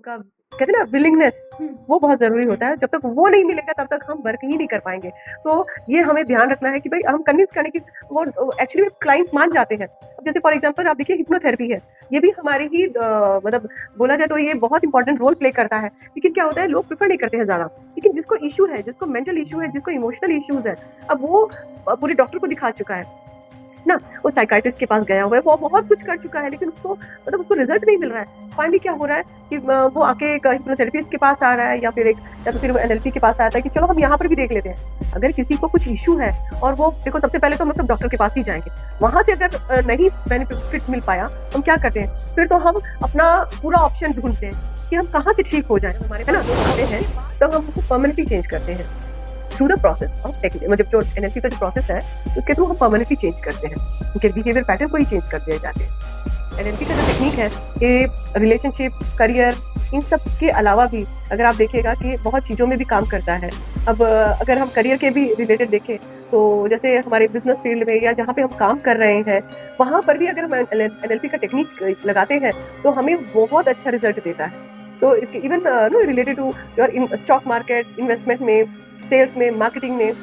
उनका कहते हैं ना विलिंगनेस, वो बहुत ज़रूरी होता है। जब तक वो नहीं मिलेगा तब तक हम वर्क ही नहीं कर पाएँगे। तो ये हमें ध्यान रखना है कि भई हम कन्विंस करने की वो एक्चुअली में क्लाइंट्स मान जाते हैं। अब जैसे फॉर एग्ज़ाम्पल आप देखिए हिप्नोथेरेपी है, ये भी हमारी ही मतलब बोला जाए तो ये बहुत इंपॉर्टेंट रोल प्ले करता है। लेकिन क्या होता है लोग प्रेफ़र नहीं करते हैं ज़्यादा। लेकिन जिसको इश्यू है, जिसको मेंटल इश्यू है, जिसको इमोशनल इश्यूज़ है, अब वो पूरे डॉक्टर को दिखा चुका है ना? वो साइकियाट्रिस्ट के पास गया हुआ है, वो बहुत कुछ कर चुका है लेकिन उसको मतलब उसको रिज़ल्ट नहीं मिल रहा है। फाइनली क्या हो रहा है कि वो आके एक हिप्नोथेरेपिस्ट के पास आ रहा है या तो फिर वो एनएलपी के पास आता है कि चलो हम यहाँ पर भी देख लेते हैं। अगर किसी को कुछ इश्यू है और वो देखो सबसे पहले तो हम लोग सब डॉक्टर के पास ही जाएँगे। वहाँ से अगर नहीं बेनिफिट मिल पाया, हम क्या करते हैं? फिर तो हम अपना पूरा ऑप्शन ढूँढते हैं कि हम कहाँ से ठीक हो जाएँ। हमारे है ना लोग आते हैं तब हम उसको परमानेंटली चेंज करते हैं। थ्रू द प्रोसेस ऑफ मतलब जो एनएलपी का जो प्रोसेस है उसके थ्रू हम परमानेंटली चेंज करते हैं, उनके बिहेवियर पैटर्न को ही चेंज कर दिए जाते हैं। एनएलपी का जो टेक्निक है ये रिलेशनशिप, करियर, इन सब के अलावा भी अगर आप देखिएगा कि बहुत चीज़ों में भी काम करता है। अब अगर हम करियर के भी रिलेटेड देखें तो जैसे हमारे बिजनेस फील्ड में या जहाँ पे हम काम कर रहे हैं वहाँ पर भी अगर हम एनएलपी का टेक्निक लगाते हैं तो हमें बहुत अच्छा रिजल्ट देता है। तो इसके even no related to your in stock market, investment में, सेल्स में, मार्केटिंग में,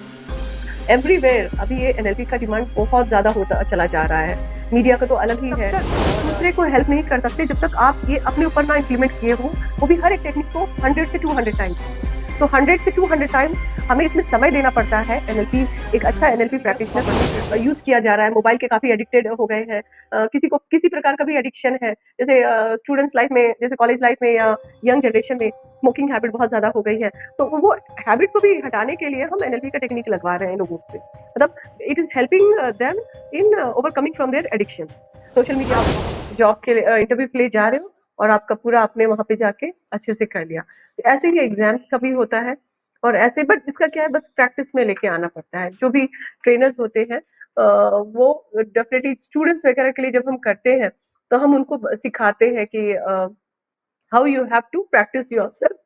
एवरीवेयर अभी ये एनएलपी का डिमांड बहुत ज़्यादा होता चला जा रहा है। मीडिया का तो अलग ही है। दूसरे को हेल्प नहीं कर सकते जब तक आप ये अपने ऊपर ना इम्प्लीमेंट किए हो, वो भी हर एक टेक्निक को 100 से 200 टाइम्स। तो 100 से 200 टाइम्स हमें इसमें समय देना पड़ता है। एनएलपी एक अच्छा एनएलपी प्रैक्टिशनर यूज़ किया जा रहा है, मोबाइल के काफ़ी एडिक्टेड हो गए हैं। किसी को किसी प्रकार का भी एडिक्शन है, जैसे स्टूडेंट्स लाइफ में, जैसे कॉलेज लाइफ में या यंग जनरेशन में स्मोकिंग हैबिट बहुत ज़्यादा हो गई है। तो वो हैबिट को भी हटाने के लिए हम एनएलपी का टेक्निक लगवा रहे हैं लोगों पे। मतलब it is helping them in overcoming from their addictions. Social media आप जॉब के लिए इंटरव्यू के लिए जा रहे हो और आपका पूरा आपने वहाँ पे जाके अच्छे से कर लिया। तो ऐसे ही एग्ज़ाम्स का भी होता है और ऐसे बट इसका क्या है बस प्रैक्टिस में लेके आना पड़ता है। जो भी ट्रेनर्स होते हैं वो डेफ़िनेटली स्टूडेंट्स वगैरह के लिए जब हम करते हैं, तो हम उनको सिखाते हैं कि how you have to practice yourself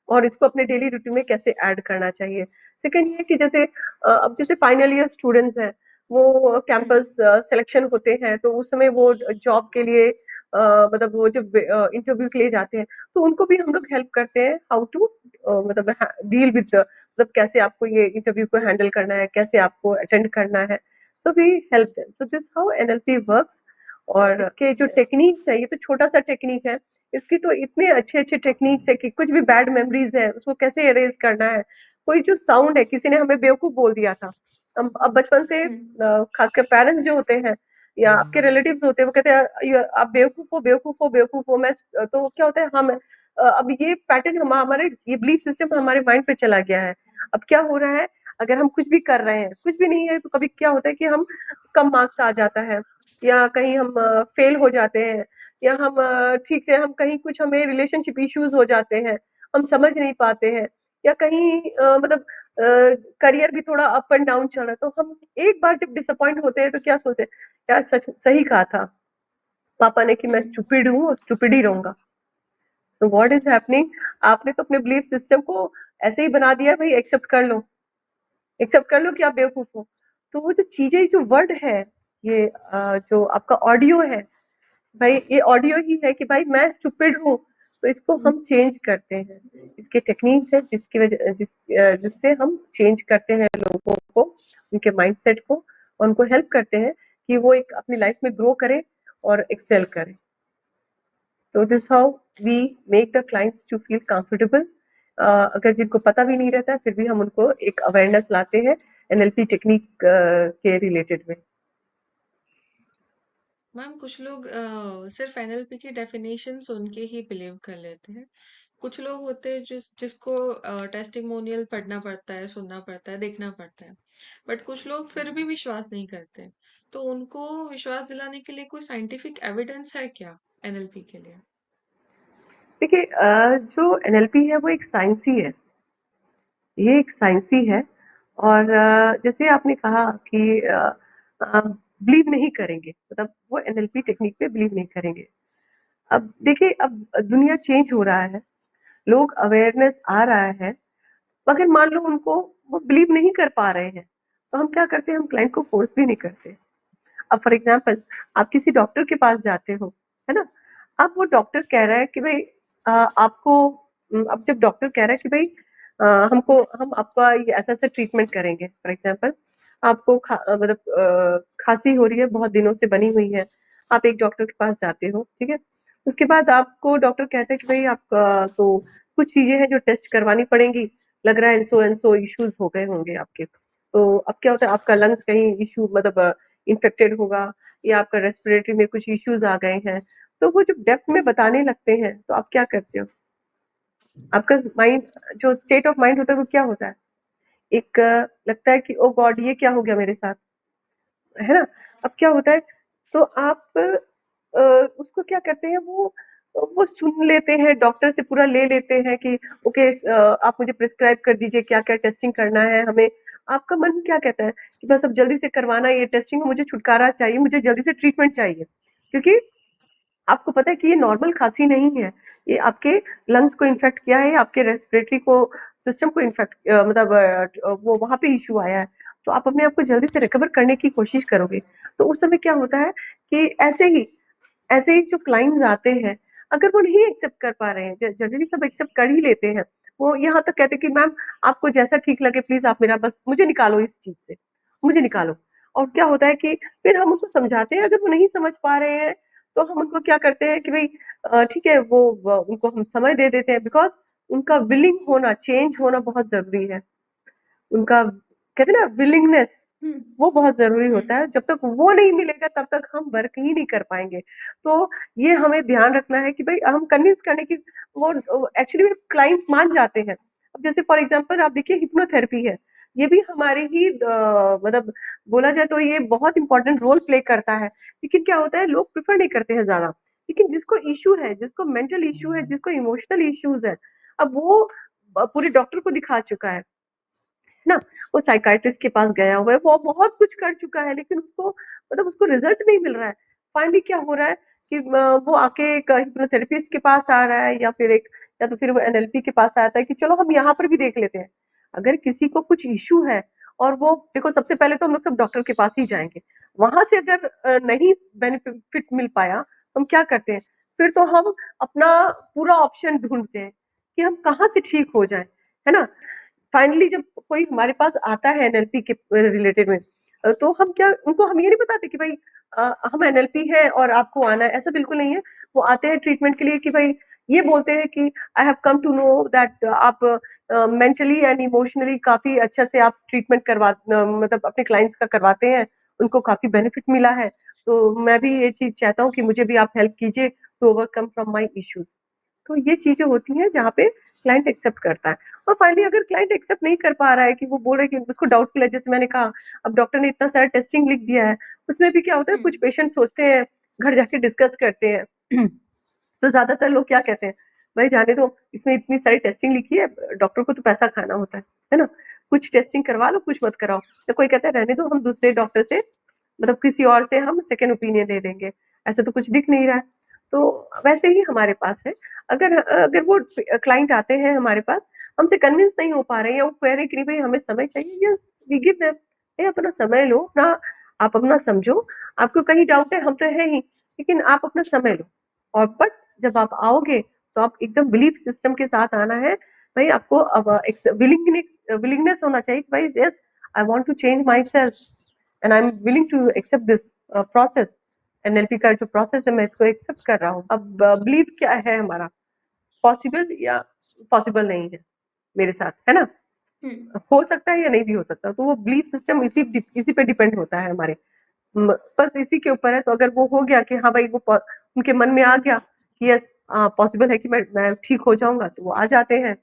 और इसको अपने डेली रूटीन में कैसे ऐड करना चाहिए। सेकंड ये कि जैसे अब जैसे फाइनल ईयर स्टूडेंट्स हैं, वो कैंपस सिलेक्शन होते हैं, तो उस समय वो जॉब के लिए मतलब वो जब इंटरव्यू के लिए जाते हैं, तो उनको भी हम लोग हेल्प करते हैं हाउ टू मतलब डील विद मतलब कैसे आपको ये इंटरव्यू को हैंडल करना है, कैसे आपको अटेंड करना है, तो we help them. So this how NLP works. और इसके जो टेक्निक्स है, ये तो छोटा सा टेक्निक है, इसकी तो इतने अच्छे-अच्छे टेक्निक्स है कि कुछ भी बैड मेमोरीज़ है, उसको कैसे इरेज़ करना है। कोई जो साउंड है, किसी ने हमें बेवकूफ़ बोल दिया था। अब बचपन से खासकर पेरेंट्स जो होते हैं या आपके रिलेटिव्स होते हैं, वो कहते हैं आप बेवकूफ़ हो, बेवकूफ़ हो, बेवकूफ़ हो। तो क्या होता है अब ये पैटर्न हमारे ये बिलीफ सिस्टम हमारे माइंड पे चला गया है। अब क्या हो रहा है, अगर हम कुछ भी कर रहे हैं, कुछ भी नहीं है तो कभी क्या होता है कि हम कम मार्क्स आ जाता है या कहीं हम फेल हो जाते हैं या हम ठीक से हम कहीं कुछ हमें रिलेशनशिप इश्यूज हो जाते हैं, हम समझ नहीं पाते हैं या कहीं मतलब करियर भी थोड़ा अप एंड डाउन चल रहा है, तो हम एक बार जब डिसअपॉइंट होते हैं तो क्या सोचते हैं, यार सच सही कहा था पापा ने कि मैं स्टूपिड हूँ और स्टूपिड ही रहूंगा। तो व्हाट इज हैपनिंग, आपने तो अपने बिलीफ सिस्टम को ऐसे ही बना दिया, भाई एक्सेप्ट कर लो कि आप बेवकूफ हो। तो वो जो चीजें जो वर्ड है, ये जो आपका ऑडियो है, भाई ये ऑडियो ही है कि भाई मैं स्टूपिड हूँ, तो इसको हम चेंज करते हैं। इसके टेक्निक्स है जिससे हम चेंज करते हैं लोगों को, उनके माइंडसेट को, और उनको हेल्प करते हैं कि वो एक अपनी लाइफ में ग्रो करे और एक्सेल करे। तो this how we make the clients to feel comfortable. अगर जिनको पता भी नहीं रहता है फिर भी हम उनको एक अवेयरनेस लाते हैं एनएलपी टेक्निक के रिलेटेड में। मैम कुछ लोग सिर्फ एनएलपी की डेफिनेशन सुन के ही बिलीव कर लेते हैं। कुछ लोग होते हैं जिसको टेस्टिमोनियल पढ़ना पड़ता है, सुनना पड़ता है, देखना पड़ता है, बट कुछ लोग फिर भी विश्वास नहीं करते। तो उनको विश्वास दिलाने के लिए कोई साइंटिफिक एविडेंस है क्या एनएलपी के लिए? देखिए जो एनएलपी है वो एक साइंस ही है, ये एक साइंस ही है। और जैसे आपने कहा कि बिलीव नहीं करेंगे, मतलब वो एनएलपी टेक्निक पे बिलीव नहीं करेंगे। अब देखिए अब दुनिया चेंज हो रहा है, लोग अवेयरनेस आ रहा है, मगर मान लो उनको वो बिलीव नहीं कर पा रहे हैं, तो हम क्या करते हैं, हम क्लाइंट को फोर्स भी नहीं करते। अब फॉर एग्जाम्पल आप किसी डॉक्टर के पास जाते हो, है ना? अब वो डॉक्टर कह रहा है कि भाई आपको अब जब डॉक्टर कह रहा है कि भाई हम आपका ये ऐसा-ऐसा ट्रीटमेंट करेंगे, फॉर एग्ज़ाम्पल आपको मतलब खाँसी हो रही है, बहुत दिनों से बनी हुई है, आप एक डॉक्टर के पास जाते हो, ठीक है? उसके बाद आपको डॉक्टर कहता है कि भाई आपका तो कुछ चीज़ें हैं जो टेस्ट करवानी पड़ेंगी, लग रहा है एंड सो इश्यूज़ हो गए होंगे आपके। तो अब क्या होता है आपका लंग्स कहीं इश्यू मतलब इन्फेक्टेड होगा या आपका रेस्पिरेटरी में कुछ इश्यूज़ आ गए हैं, तो वो जब डेप्थ में बताने लगते हैं, तो आप क्या करते हो? आपका माइंड जो स्टेट ऑफ माइंड होता है वो क्या होता है? एक लगता है कि ओह गॉड ये क्या हो गया मेरे साथ, है ना? अब क्या होता है तो आप उसको क्या करते हैं वो सुन लेते हैं, डॉक्टर से पूरा ले लेते हैं कि ओके आप मुझे प्रिस्क्राइब कर दीजिए क्या-क्या टेस्टिंग करना है हमें। आपका मन क्या कहता है कि बस अब जल्दी से करवाना है ये टेस्टिंग, मुझे छुटकारा चाहिए, मुझे जल्दी से ट्रीटमेंट चाहिए। क्योंकि आपको पता है कि ये नॉर्मल खांसी नहीं है, ये आपके लंग्स को इन्फेक्ट किया है, आपके रेस्पिरेटरी को सिस्टम को इन्फेक्ट मतलब वो वहाँ पे इश्यू आया है, तो आप अपने आप को जल्दी से रिकवर करने की कोशिश करोगे। तो उस समय क्या होता है कि ऐसे ही जो क्लाइंट्स आते हैं, अगर वो नहीं एक्सेप्ट कर पा रहे हैं, जनरली सब एक्सेप्ट कर ही लेते हैं। वो यहाँ तक कहते हैं कि मैम आपको जैसा ठीक लगे प्लीज़ आप मेरा बस मुझे निकालो इस चीज़ से, मुझे निकालो। और क्या होता है कि फिर हम उनको समझाते हैं, अगर वो नहीं समझ पा रहे हैं, तो हम उनको क्या करते हैं कि भई ठीक है वो उनको हम समय दे देते हैं बिकॉज़ उनका विलिंग होना, चेंज होना बहुत ज़रूरी है। उनका कहते हैं ना विलिंगनेस हुँ, वो बहुत ज़रूरी हुँ, होता है। जब तक वो नहीं मिलेगा तब तक हम वर्क ही नहीं कर पाएँगे। तो ये हमें ध्यान रखना है कि भई हम कन्विंस करने की वो एक्चुअली में क्लाइंट्स मान जाते हैं। अब जैसे फॉर एग्ज़ाम्पल आप देखिए हिप्नोथेरेपी है। ये भी हमारी ही मतलब बोला जाए तो ये बहुत इम्पोर्टेंट रोल प्ले करता है। लेकिन क्या होता है लोग प्रेफ़र नहीं करते हैं ज़्यादा। लेकिन जिसको इश्यू है, जिसको मेंटल इश्यू है, जिसको इमोशनल इश्यूज़ है, अब वो पूरे डॉक्टर को दिखा चुका है। ना? वो साइकियाट्रिस्ट के पास गया हुआ है, वो बहुत कुछ कर चुका है लेकिन उसको मतलब उसको रिज़ल्ट नहीं मिल रहा है। फाइनली क्या हो रहा है कि वो आके एक हिप्नोथेरेपिस्ट के पास आ रहा है या तो फिर वो एनएलपी के पास आता है कि चलो हम यहाँ पर भी देख लेते हैं। अगर किसी को कुछ इश्यू है और वो देखो सबसे पहले तो हम लोग सब डॉक्टर के पास ही जाएँगे। वहाँ से अगर नहीं बेनिफिट मिल पाया, तो हम क्या करते हैं? फिर तो हम अपना पूरा ऑप्शन ढूँढते हैं कि हम कहाँ से ठीक हो जाएँ, है ना? फाइनली जब कोई हमारे पास आता है एनएलपी के रिलेटेड में तो हम क्या उनको हम ये नहीं बताते कि भाई हम एनएलपी है और आपको आना है ऐसा बिल्कुल नहीं है वो आते हैं ट्रीटमेंट के लिए कि भाई ये बोलते हैं कि I have come to know that आप मेंटली एंड इमोशनली काफी अच्छा से आप ट्रीटमेंट मतलब अपने क्लाइंट्स का करवाते हैं उनको काफी बेनिफिट मिला है तो मैं भी ये चीज चाहता हूँ कि मुझे भी आप हेल्प कीजिए to overcome from my issues तो ये चीजें होती हैं जहाँ पे क्लाइंट एक्सेप्ट करता है और फाइनली अगर क्लाइंट एक्सेप्ट नहीं कर पा रहा है कि वो बोल रहे हैं कि उसको डाउटफुल है जैसे मैंने कहा अब डॉक्टर ने इतना सारा टेस्टिंग लिख दिया है उसमें भी क्या होता है हुँ, कुछ पेशेंट सोचते हैं घर जाके डिस्कस करते हैं तो ज्यादातर लोग क्या कहते हैं भाई जाने दो इसमें इतनी सारी टेस्टिंग लिखी है डॉक्टर को तो पैसा खाना होता है ना कुछ टेस्टिंग करवा लो कुछ मत कराओ तो कोई कहता है रहने दो हम दूसरे डॉक्टर से मतलब किसी और से हम सेकंड ओपिनियन ले लेंगे ऐसे तो कुछ दिख नहीं रहा है तो वैसे ही हमारे पास है अगर अगर वो क्लाइंट आते हैं हमारे पास हमसे कन्विंस नहीं हो पा रहे हैं या वो कह रहे हैं कि नहीं भाई हमें समय चाहिए यस वी गिव देम अपना समय लो ना आप अपना समझो आपको कहीं डाउट है हम तो है ही लेकिन आप अपना समय लो और बट जब आप आओगे तो आप एकदम बिलीफ सिस्टम के साथ आना है भाई आपको अब विलिंगनेस होना चाहिए कि भाई yes I want to change my self and I am willing to accept this process NLP का जो प्रोसेस है मैं इसको एक्सेप्ट कर रहा हूँ अब बिलीव क्या है हमारा पॉसिबल या पॉसिबल नहीं है मेरे साथ है ना हुँ, हो सकता है या नहीं भी हो सकता तो वो बिलीफ सिस्टम इसी पे डिपेंड होता है हमारे बस इसी के ऊपर है तो अगर वो हो गया कि हाँ भाई उनके मन में आ गया कि यस पॉसिबल है कि मैं ठीक हो जाऊंगा तो वो आ जाते हैं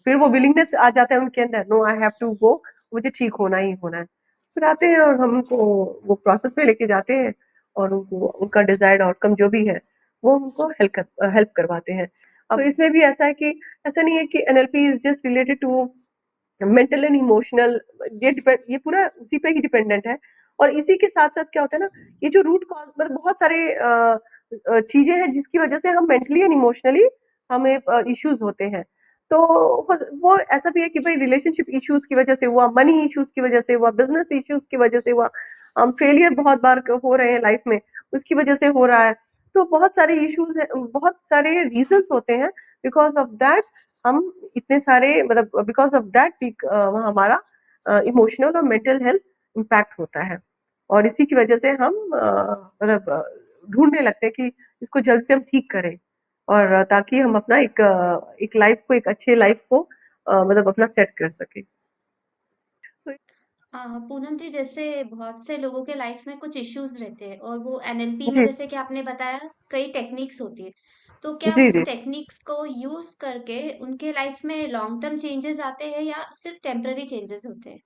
फिर वो विलिंगनेस आ जाता है उनके अंदर no I have to go मुझे ठीक होना ही होना है फिर आते हैं और हम उनको वो प्रोसेस में लेके जाते हैं और उनको उनका डिजायर्ड आउटकम जो भी है वो उनको हेल्प करवाते हैं अब तो इसमें भी ऐसा है कि ऐसा नहीं है कि NLP is just related to mental and emotional ये पूरा उसी पे ही डिपेंडेंट है और इसी के साथ साथ क्या होता है ना ये जो रूट कॉज मतलब बहुत सारे चीजें हैं जिसकी वजह से हम मेंटली एंड इमोशनली हमें इश्यूज होते हैं तो वो ऐसा भी है कि भाई रिलेशनशिप इश्यूज की वजह से हुआ मनी इश्यूज की वजह से हुआ बिजनेस इश्यूज की वजह से हुआ हम फेलियर बहुत बार हो रहे हैं लाइफ में उसकी वजह से हो रहा है तो बहुत सारे इश्यूज है, बहुत सारे रीजंस होते हैं, बिकॉज ऑफ दैट हम इतने सारे मतलब बिकॉज ऑफ दैट हमारा इमोशनल और मेंटल हेल्थ इम्पैक्ट होता है। और इसी की वजह से हम मतलब ढूंढने लगते हैं कि इसको जल्द से हम ठीक करें, और ताकि हम अपना एक लाइफ को, एक अच्छे लाइफ को मतलब अपना सेट कर सके। तो पूनम जी, जैसे बहुत से लोगों के लाइफ में कुछ इश्यूज रहते हैं और वो एनएलपी में जी जैसे कि आपने बताया कई टेक्निक्स होती है, तो क्या जी उस जी टेक्निक्स को यूज करके उनके लाइफ में लॉन्ग टर्म चेंजेस आते हैं या सिर्फ टेम्पररी चेंजेस होते हैं?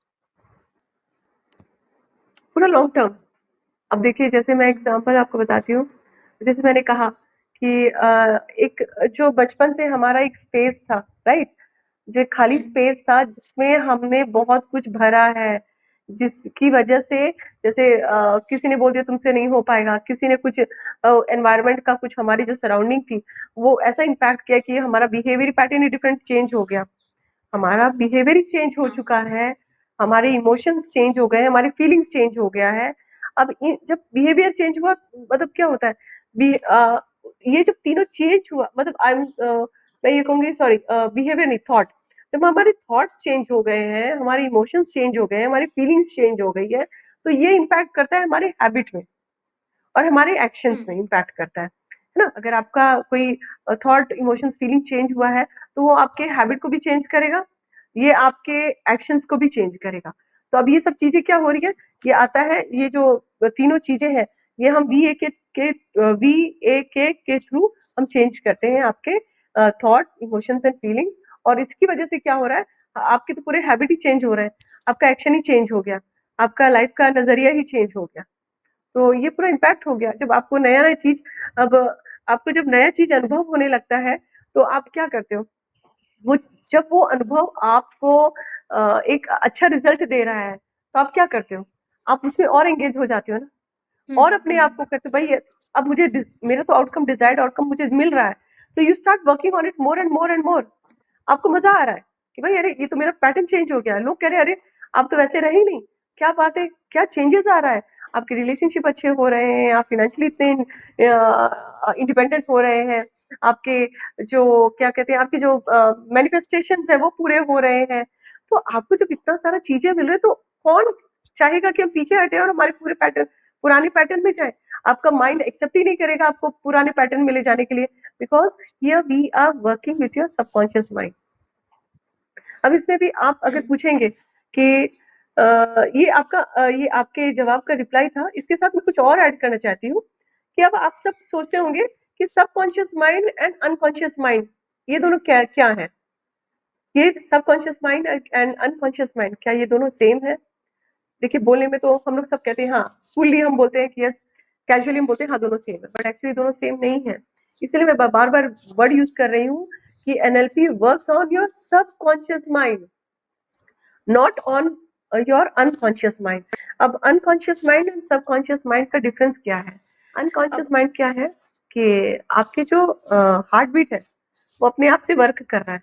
पूरा लॉन्ग टर्म। अब देखिए, जैसे मैं हम्म। एग्जांपल आपको बताती हूँ। जैसे मैंने कहा कि एक जो बचपन से हमारा एक स्पेस था, राइट? जो एक खाली हम्म। स्पेस था जिसमें हमने बहुत कुछ भरा है, जिसकी वजह से जैसे किसी ने बोल दिया तुमसे नहीं हो पाएगा, किसी ने कुछ एनवायरनमेंट का कुछ, हमारी जो सराउंडिंग थी वो ऐसा इम्पैक्ट किया कि हमारा बिहेवियर पैटर्न ही डिफरेंट चेंज हो गया। हमारा बिहेवियर ही चेंज हो हाँ। चुका है, हमारे इमोशंस चेंज हो गए हैं, हमारी फीलिंग्स चेंज हो गया है। अब जब बिहेवियर चेंज हुआ, मतलब क्या होता है, ये जब तीनों चेंज हुआ, मतलब मैं ये कहूंगी, सॉरी, बिहेवियर नहीं, थॉट। जब हमारे थॉट्स चेंज हो गए हैं, हमारे इमोशंस चेंज हो गए हैं, हमारी फीलिंग्स चेंज हो गई है, तो ये इम्पैक्ट करता है हमारे हैबिट में और हमारे एक्शंस में हम्म। इम्पैक्ट करता है ना? अगर आपका कोई थॉट, इमोशंस, फीलिंग चेंज हुआ है, तो वो आपके हैबिट को भी चेंज करेगा, ये आपके एक्शंस को भी चेंज करेगा। तो अब ये सब चीजें क्या हो रही है, ये आता है, ये जो तीनों चीजें हैं, ये हम वी ए के थ्रू हम चेंज करते हैं आपके थॉट, इमोशंस एंड फीलिंग्स। और इसकी वजह से क्या हो रहा है, आपके तो पूरे हैबिट ही चेंज हो रहे हैं, आपका एक्शन ही चेंज हो गया, आपका लाइफ का नजरिया ही चेंज हो गया। तो ये पूरा इम्पैक्ट हो गया। जब आपको नया-नया चीज़, अब आपको जब नया चीज़ अनुभव होने लगता है, तो आप क्या करते हो? वो जब वो अनुभव आपको एक अच्छा रिज़ल्ट दे रहा है, तो आप क्या करते हो? आप उसमें और एंगेज हो जाते हो ना, और अपने आप हम्म। को कहते हो, भाई अब मुझे मेरा तो आउटकम, डिजायर्ड आउटकम मुझे मिल रहा है, तो you start working on it more and more and more. आपको मजा आ रहा है कि भाई अरे ये तो मेरा पैटर्न चेंज हो गया है, लोग कह रहे हैं अरे आप तो वैसे रहे ही नहीं, क्या बात है, क्या चेंजेस आ रहा है, आपके रिलेशनशिप अच्छे हो रहे हैं, आप फिनेंशियली इतने इंडिपेंडेंट हो रहे हैं, आपके जो क्या कहते हैं, आपके जो मैनिफेस्टेशन है वो पूरे हो रहे हैं। तो आपको जब इतना सारा चीजें मिल रही है, तो कौन चाहेगा कि हम पीछे हटे और हमारे पूरे पैटर्न, पुराने पैटर्न में जाए? आपका माइंड एक्सेप्ट ही नहीं करेगा आपको पुराने पैटर्न में ले जाने के लिए, because here we are working with your subconscious mind. अब इसमें भी आप अगर हम्म। पूछेंगे कि ये आपके जवाब का रिप्लाई था, इसके साथ मैं कुछ और ऐड करना चाहती हूँ कि अब आप सब सोचते होंगे कि subconscious mind and unconscious mind, ये दोनों क्या क्या है? ये subconscious mind and unconscious mind, क्या ये दोनों सेम है? देखिए, बोलने में तो हम लोग सब कहते हैं हाँ, फुल्ली हम बोलते हैं कि यस, कैजुअली हम बोलते हैं हाँ दोनों सेम है, बट एक्चुअली दोनों सेम नहीं है। इसलिए मैं बार बार वर्ड यूज कर रही हूँ कि NLP works on your subconscious mind, not on your unconscious mind. अब unconscious mind and subconscious mind का डिफरेंस क्या है? अनकॉन्शियस अब माइंड क्या है कि आपके जो हार्ट बीट है वो अपने आप से वर्क कर रहा है,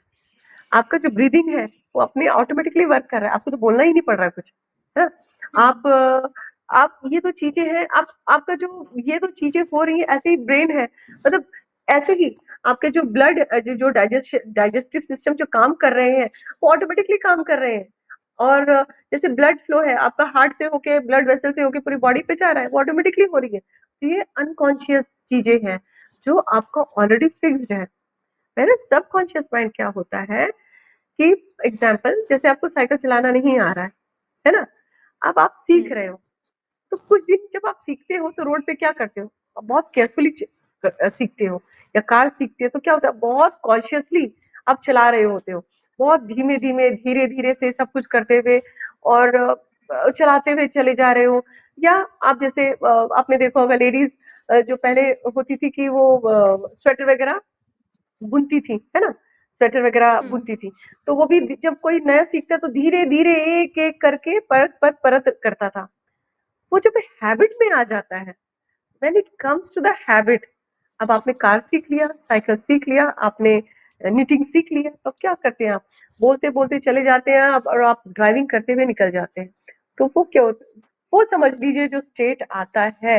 आपका जो ब्रीदिंग है वो अपने ऑटोमेटिकली वर्क कर रहा है, आपको तो बोलना ही नहीं पड़ रहा है कुछ, है ना? हम्म। आप ये तो चीजें हैं, आप आपका जो ये तो चीजें हो रही है, ऐसे ही ब्रेन है, मतलब ऐसे ही आपके जो ब्लड, जो डाइजेस्टिव सिस्टम जो काम कर रहे हैं, वो ऑटोमेटिकली काम कर रहे हैं। और जैसे ब्लड फ्लो है आपका, हार्ट से होके, ब्लड वेसल से होके पूरी बॉडी पे जा रहा है, वो ऑटोमेटिकली हो रही है। तो ये अनकॉन्शियस चीजें हैं जो आपका ऑलरेडी फिक्स्ड है। वेयर सबकॉन्शियस माइंड क्या होता है कि एग्जाम्पल, जैसे आपको साइकिल चलाना नहीं आ रहा है ना? अब आप सीख हम्म। रहे हो, तो कुछ दिन जब आप सीखते हो तो रोड पे क्या करते हो? आप बहुत केयरफुली सीखते हो, या कार सीखते हो तो क्या होता है, बहुत कॉन्शियसली आप चला रहे होते हो, बहुत धीमे धीमे, धीरे धीरे से सब कुछ करते हुए, और चलाते हुए चले जा रहे हो। या आप जैसे आपने देखा होगा, लेडीज जो पहले होती थी कि वो स्वेटर वगैरह बुनती थी, है ना? स्वेटर वगैरह हम्म। बुनती थी। तो वो भी जब कोई नया सीखता तो धीरे धीरे एक एक करके, परत पर परत करता था। वो जब हैबिट में आ जाता है, when it comes to the habit, अब आपने कार सीख लिया, साइकिल सीख लिया, आपने निटिंग सीख लिया, तो क्या करते हैं आप? बोलते बोलते चले जाते हैं आप, और आप ड्राइविंग करते हुए निकल जाते हैं। तो वो क्या होता, वो समझ लीजिए जो स्टेट आता है,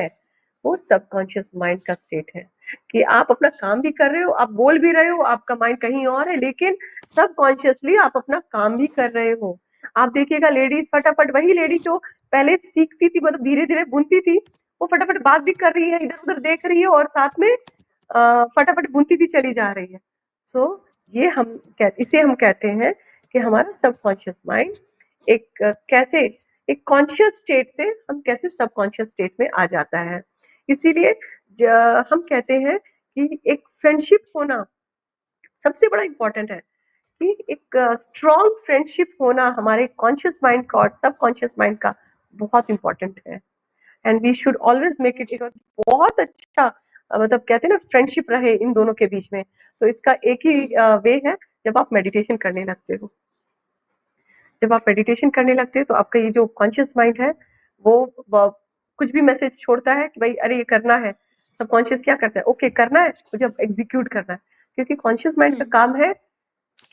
वो सबकॉन्शियस माइंड का स्टेट है कि आप अपना काम भी कर रहे हो, आप बोल भी रहे हो, आपका माइंड कहीं और है, लेकिन सबकॉन्शियसली आप अपना काम भी कर रहे हो। आप देखिएगा लेडीज फटाफट, वही लेडी जो पहले सीखती थी, मतलब धीरे धीरे बुनती थी, वो फटाफट बात भी कर रही है, इधर उधर देख रही है और साथ में फटाफट बुनती भी चली जा रही है। सो ये इसे हम कहते हैं कि हमारा सबकॉन्शियस माइंड कैसे एक कॉन्शियस स्टेट से हम कैसे सबकॉन्शियस स्टेट में आ जाता है। इसीलिए हम कहते हैं कि एक फ्रेंडशिप होना सबसे बड़ा इम्पोर्टेंट है, कि एक स्ट्रॉन्ग फ्रेंडशिप होना हमारे कॉन्शियस माइंड का और सबकॉन्शियस माइंड का बहुत इम्पोर्टेंट है। And we should always make it एक बहुत अच्छा मतलब कहते हैं ना फ्रेंडशिप रहे इन दोनों के बीच में। तो इसका एक ही वे है, जब आप मेडिटेशन करने लगते हो। जब आप मेडिटेशन करने लगते हो तो आपका ये जो कॉन्शियस माइंड है वो कुछ भी मैसेज छोड़ता है कि भाई अरे ये करना है। सबकॉन्शियस क्या करता है, ओके करना है, मुझे अब एग्जीक्यूट करना है। क्योंकि कॉन्शियस माइंड का काम है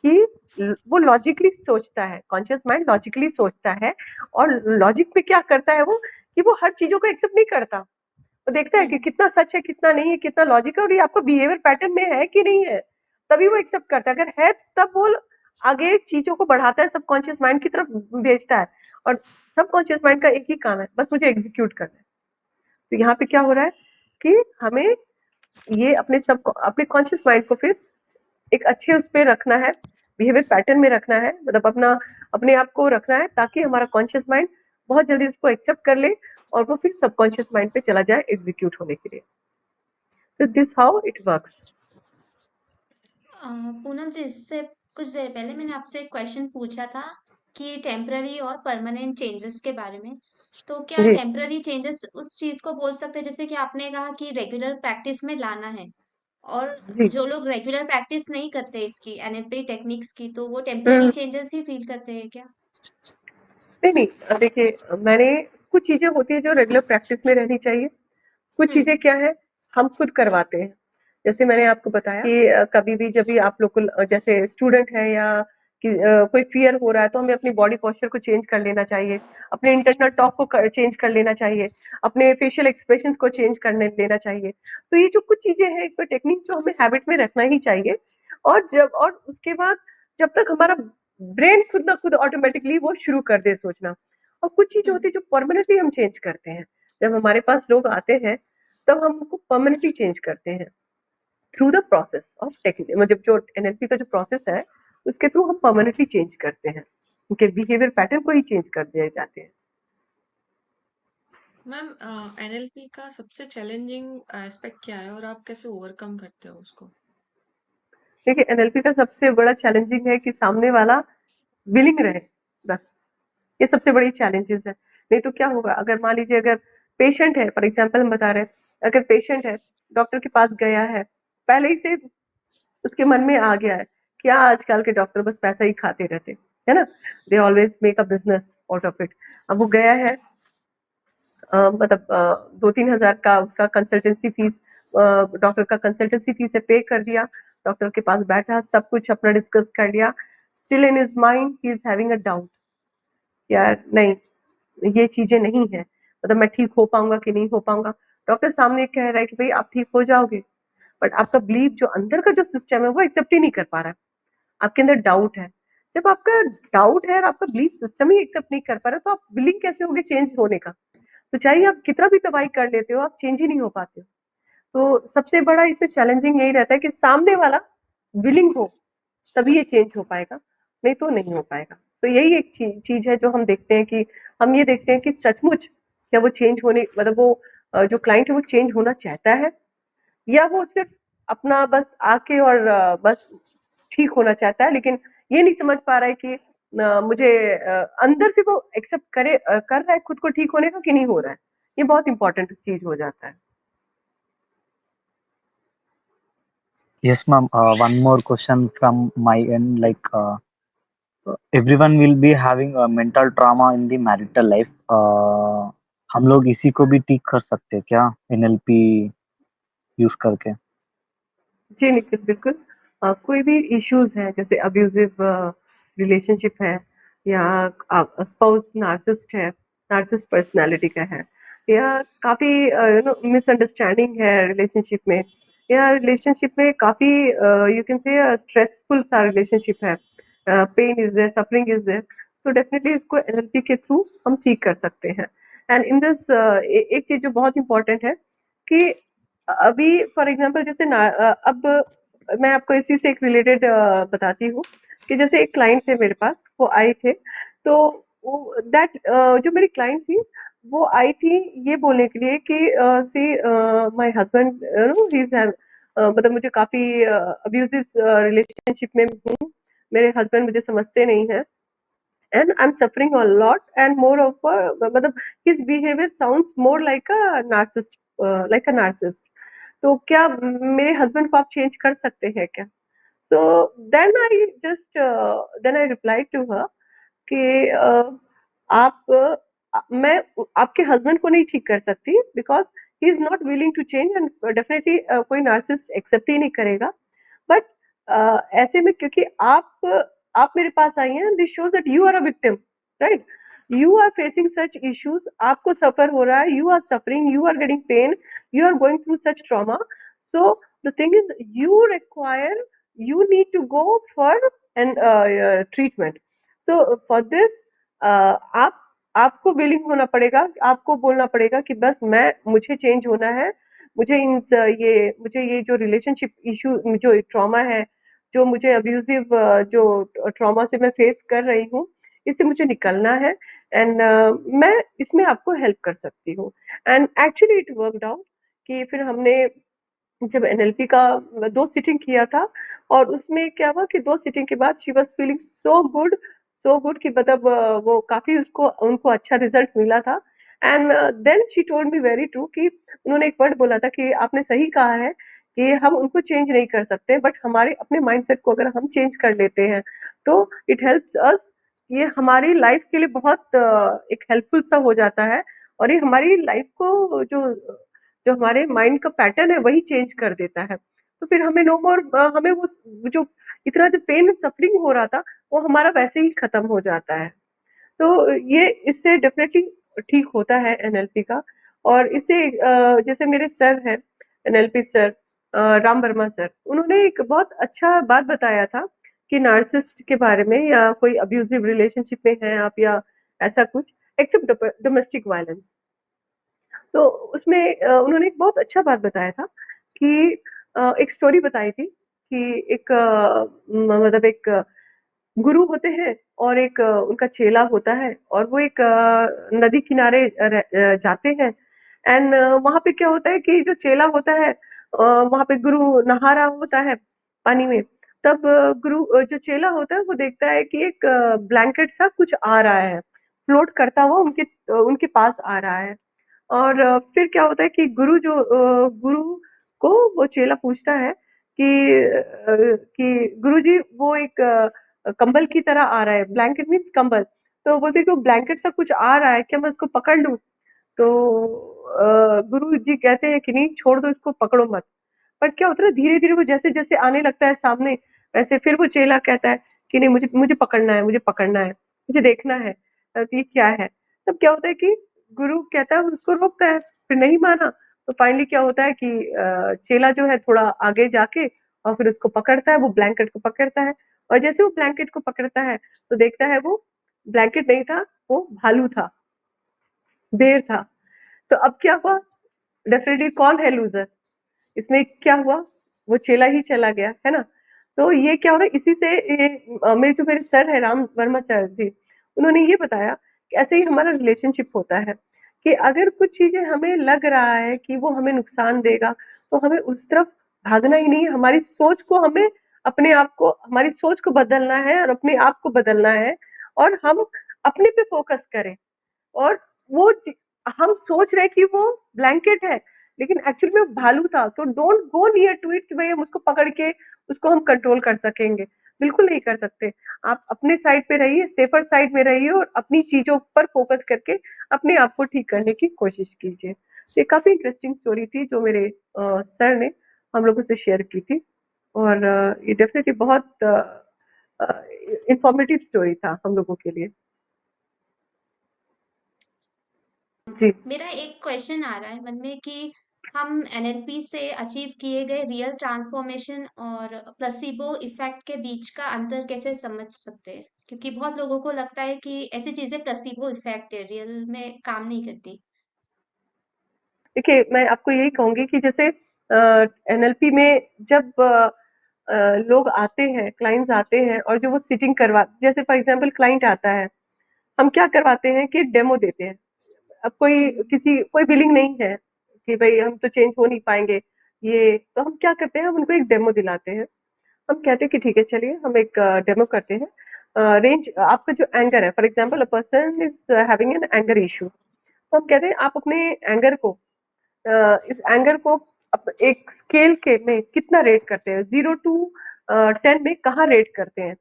कि वो लॉजिकली सोचता है, कॉन्शियस माइंड लॉजिकली सोचता है। और लॉजिक में क्या करता है वो, कि वो हर चीजों को एक्सेप्ट नहीं करता। वो देखता है कि कितना सच है, कितना नहीं है, कितना लॉजिक है और ये आपको बिहेवियर पैटर्न में है कि नहीं है, तभी वो एक्सेप्ट करता है। अगर है तब वो आगे चीजों को बढ़ाता है, सबकॉन्शियस माइंड की तरफ भेजता है। और सबकॉन्शियस माइंड का एक ही काम है, बस मुझे एग्जीक्यूट करना है। तो यहाँ पे क्या हो रहा है कि हमें ये अपने कॉन्शियस माइंड को फिर एक अच्छे उस पे रखना है, बिहेवियर पैटर्न में रखना है, मतलब अपने आप को रखना है, ताकि हमारा कॉन्शियस माइंड बहुत जल्दी उसको एक्सेप्ट कर ले और वो फिर सबकॉन्शियस माइंड पे चला जाए एग्जीक्यूट होने के लिए। तो this how it works. Poonam ji, इससे कुछ देर पहले मैंने आपसे एक क्वेश्चन पूछा था कि टेम्पररी और परमानेंट चेंजेस के बारे में। तो क्या जी टेम्पररी चेंजेस उस चीज को बोल सकते हैं, जैसे कि आपने कहा कि रेगुलर प्रैक्टिस में लाना है, और जी। जो लोग रेगुलर प्रैक्टिस नहीं करते इसकी एनएलपी टेक्निक्स की, तो वो टेम्पररी हम्म। चेंजेस ही फील करते हैं क्या? नहीं नहीं, देखिए मैंने कुछ चीजें होती है जो रेगुलर प्रैक्टिस में रहनी चाहिए, कुछ हम्म। चीजें क्या है हम खुद करवाते हैं। जैसे मैंने आपको बताया कि कभी भी जब भी आप लोग को जैसे स्टूडेंट है या कि कोई फियर हो रहा है, तो हमें अपनी बॉडी पोस्चर को चेंज कर लेना चाहिए, अपने इंटरनल टॉक को चेंज कर लेना चाहिए, अपने फेशियल एक्सप्रेशंस को चेंज करने लेना चाहिए। तो ये जो कुछ चीजें हैं इसमें टेक्निक जो हमें हैबिट में रखना ही चाहिए। और उसके बाद जब तक हमारा ब्रेन खुद ना खुद ऑटोमेटिकली वो शुरू कर दे सोचना। और कुछ चीजें हम्म। होती है जो परमानेंटली हम चेंज करते हैं। जब हमारे पास लोग आते हैं तब हम उनको परमानेंटली चेंज करते हैं through the process of technique, मतलब जो एनएलपी का जो प्रोसेस है उसके थ्रू हम परमानेंटली चेंज करते हैं, उनके बिहेवियर पैटर्न को ही चेंज कर दिए जाते हैं। मैम, एनएलपी का सबसे चैलेंजिंग एस्पेक्ट क्या है और आप कैसे ओवरकम करते हो उसको? देखिए एनएलपी का सबसे बड़ा चैलेंजिंग है कि सामने वाला विलिंग रहे, बस ये सबसे बड़ी चैलेंजेस है। नहीं तो क्या होगा, अगर मान लीजिए अगर पेशेंट है, फॉर एग्जाम्पल हम बता रहे हैं, अगर पेशेंट है डॉक्टर के पास गया है, पहले ही से उसके मन में आ गया है कि आजकल के डॉक्टर बस पैसा ही खाते रहते है ना, they always make a business out of it. अब वो गया है, मतलब 2-3 हजार का उसका कंसल्टेंसी फीस, डॉक्टर का कंसल्टेंसी फीस है, पे कर दिया, डॉक्टर के पास बैठा, सब कुछ अपना डिस्कस कर लिया, still in his mind he is having a doubt, यार नहीं ये चीजें नहीं है, मतलब मैं ठीक हो पाऊंगा कि नहीं हो पाऊंगा। डॉक्टर सामने कह रहा है कि भाई आप ठीक हो जाओगे, बट आपका बिलीफ जो अंदर का जो सिस्टम है वो एक्सेप्ट ही नहीं कर पा रहा है, आपके अंदर डाउट है। जब आपका डाउट है और आपका बिलीफ सिस्टम ही एक्सेप्ट नहीं कर पा रहा, तो आप विलिंग कैसे होगे चेंज होने का। तो चाहे आप कितना भी दवाई कर लेते हो, आप चेंज ही नहीं हो पाते हो। तो सबसे बड़ा इसमें चैलेंजिंग यही रहता है कि सामने वाला विलिंग हो, तभी ये चेंज हो पाएगा, नहीं तो नहीं हो पाएगा। तो यही एक चीज है जो हम देखते हैं कि हम ये देखते हैं कि सचमुच क्या वो चेंज होने, मतलब वो जो क्लाइंट है वो चेंज होना चाहता है, या वो सिर्फ अपना बस आके और बस ठीक होना चाहता है, लेकिन ये नहीं समझ पा रहा है कि मुझे अंदर से वो एक्सेप्ट कर रहा है खुद को ठीक होने का कि नहीं हो रहा है। ये बहुत इंपॉर्टेंट चीज हो जाता है। Yes, ma'am. One more question from my end. Like, everyone will be having a mental trauma in the marital life. हम लोग इसी को भी ठीक कर सकते हैं क्या एनएलपी यूज करके? जी निखिल, बिल्कुल। कोई भी इश्यूज हैं जैसे अब्यूजिव रिलेशनशिप है, या स्पाउस नार्सिस्ट है, नार्सिस्ट पर्सनालिटी का है, या काफी मिसअंडरस्टैंडिंग है रिलेशनशिप में, या रिलेशनशिप में काफी यू कैन से स्ट्रेसफुल सा रिलेशनशिप है, pain is there, suffering is there, तो डेफिनेटली इसको एनएलपी के थ्रू हम ठीक कर सकते हैं। एंड इन दिस एक चीज जो बहुत इंपॉर्टेंट है कि अभी फॉर एग्जांपल जैसे अब मैं आपको इसी से एक रिलेटेड बताती हूँ कि जैसे एक क्लाइंट थे मेरे पास, वो आए थे, तो दैट जो मेरी क्लाइंट थी वो आई थी ये बोलने के लिए कि see my husband no he is मतलब मुझे काफी अब्यूजिव रिलेशनशिप में हूँ, मेरे हस्बैंड मुझे समझते नहीं हैं and I'm suffering a lot and more of a मतलब his behavior sounds more like a narcissist, like a narcissist, तो क्या मेरे हस्बैंड को आप चेंज कर सकते हैं क्या? तो then I just then I reply to her कि आप मैं आपके हस्बैंड को नहीं ठीक कर सकती because he is not willing to change and definitely कोई नार्सिसिस्ट एक्सेप्ट ही नहीं करेगा, बट ऐसे में क्योंकि आप मेरे पास आई हैं, this shows that you are a victim, right? You are facing such issues, आपको सफर हो रहा है, you are suffering, you are getting pain, you are going through such trauma, so the thing is you require, you need to go for an treatment, so for this आप आपको willing होना पड़ेगा, आपको बोलना पड़ेगा कि बस मैं मुझे चेंज होना है, मुझे मुझे ये जो रिलेशनशिप इशू जो ट्रॉमा है, जो मुझे अब्यूजिव जो ट्रॉमा से मैं फेस कर रही हूँ, इससे मुझे निकलना है एंड मैं इसमें आपको हेल्प कर सकती हूँ। And actually it worked out कि फिर हमने जब एनएलपी का 2 सीटिंग किया था और उसमें क्या हुआ कि 2 सीटिंग के बाद she was feeling so good कि मतलब वो काफ़ी उसको उनको अच्छा रिज़ल्ट मिला था and then she told me very true कि उन्होंने एक वर्ड बोला था कि आपने सही कहा है कि हम उनको चेंज नहीं कर सकते, बट हमारे अपने माइंडसेट को अगर हम चेंज कर लेते हैं, तो इट हेल्प्स अस, ये हमारी लाइफ के लिए बहुत एक हेल्पफुल सा हो जाता है और ये हमारी लाइफ को जो हमारे माइंड का पैटर्न है वही चेंज कर देता है। तो फिर हमें नो मोर हमें वो जो इतना जो पेन एंड सफरिंग हो रहा था वो हमारा वैसे ही खत्म हो जाता है। तो ये इससे डेफिनेटली ठीक होता है एनएलपी का। और इससे जैसे मेरे सर हैं NLP sir, Ram Verma sir, उन्होंने एक बहुत अच्छा बात बताया था कि नार्सिसिस्ट के बारे में या कोई अब्यूजिव रिलेशनशिप में हैं आप या ऐसा कुछ, एक्सेप्ट डोमेस्टिक वायलेंस। तो उसमें उन्होंने एक बहुत अच्छा बात बताया था कि एक स्टोरी बताई थी कि एक मतलब एक गुरु होते हैं और एक उनका चेला होता है और वो एक नदी किनारे जाते हैं एंड वहां पे क्या होता है कि जो चेला होता है वहां पे गुरु नहा रहा होता है पानी में, तब जो चेला होता है वो देखता है कि एक ब्लैंकेट सा कुछ आ रहा है, फ्लोट करता हुआ उनके पास आ रहा है। और फिर क्या होता है कि गुरु को वो चेला पूछता है कि गुरुजी वो एक कंबल की तरह आ रहा है, ब्लैंकेट मीन्स कंबल, तो बोलते कि वो ब्लैंकेट सा कुछ आ रहा है, क्या मैं उसको पकड़ लूं? तो गुरु जी कहते हैं कि नहीं, छोड़ दो इसको, पकड़ो मत। पर क्या होता है धीरे धीरे वो जैसे जैसे आने लगता है सामने, वैसे फिर वो चेला कहता है कि नहीं, मुझे मुझे पकड़ना है, मुझे पकड़ना है, मुझे देखना है तो ये क्या है। तब क्या होता है कि गुरु कहता है, उसको रोकता है, फिर नहीं माना, तो फाइनली क्या होता है कि चेला जो है थोड़ा आगे जाके और फिर उसको पकड़ता है, वो ब्लैंकेट को पकड़ता है, और जैसे वो ब्लैंकेट को पकड़ता है तो देखता है वो ब्लैंकेट नहीं था, वो भालू था, बेर था। तो अब क्या हुआ, डेफिनेटली कौन है लूजर इसमें? क्या हुआ, वो चेला ही चला गया, है ना? तो ये क्या हो रहा है, इसी से मेरे सर है राम वर्मा सर जी, उन्होंने ये बताया कि ऐसे ही हमारा रिलेशनशिप होता है कि अगर कुछ चीजें हमें लग रहा है कि वो हमें नुकसान देगा, तो हमें उस तरफ भागना ही नहीं, हमारी सोच को हमें अपने आप को हमारी सोच को बदलना है और अपने आप को बदलना है और हम अपने पे फोकस करें। और वो हम सोच रहे कि वो ब्लैंकेट है, लेकिन एक्चुअली में वो भालू था। तो don't go near to it कि भाई हम उसको पकड़ के उसको हम कंट्रोल कर सकेंगे, बिल्कुल नहीं कर सकते। आप अपने साइड पे रहिए, सेफर साइड में रहिए और अपनी चीजों पर फोकस करके अपने आप को ठीक करने की कोशिश कीजिए। ये काफी इंटरेस्टिंग स्टोरी थी जो मेरे सर ने हम लोगों से शेयर की थी, और ये डेफिनेटली बहुत इंफॉर्मेटिव स्टोरी था हम लोगों के लिए। जी मेरा एक क्वेश्चन आ रहा है मन में कि हम एनएलपी से अचीव किए गए रियल ट्रांसफॉर्मेशन और प्लेसिबो इफेक्ट के बीच का अंतर कैसे समझ सकते हैं? क्योंकि बहुत लोगों को लगता है कि ऐसी चीजें प्लेसिबो इफेक्ट है, रियल में काम नहीं करती। देखिए, मैं आपको यही कहूंगी कि जैसे एनएलपी में जब लोग आते हैं, क्लाइंट्स आते हैं और जो वो सिटिंग करवा, जैसे फॉर एग्जांपल क्लाइंट आता है, हम क्या करवाते हैं कि डेमो देते हैं। अब हम्म। कोई बिलिंग नहीं है कि भाई हम तो चेंज हो नहीं पाएंगे, ये तो हम क्या करते हैं, हम उनको एक डेमो दिलाते हैं। हम कहते हैं कि ठीक है, चलिए हम एक डेमो करते हैं। रेंज आपका जो एंगर है, for example a person is having an anger issue, तो हम कहते हैं आप अपने एंगर को, इस एंगर को एक स्केल के में कितना रेट करते हैं, 0 to 10 में कहाँ रेट करते हैं।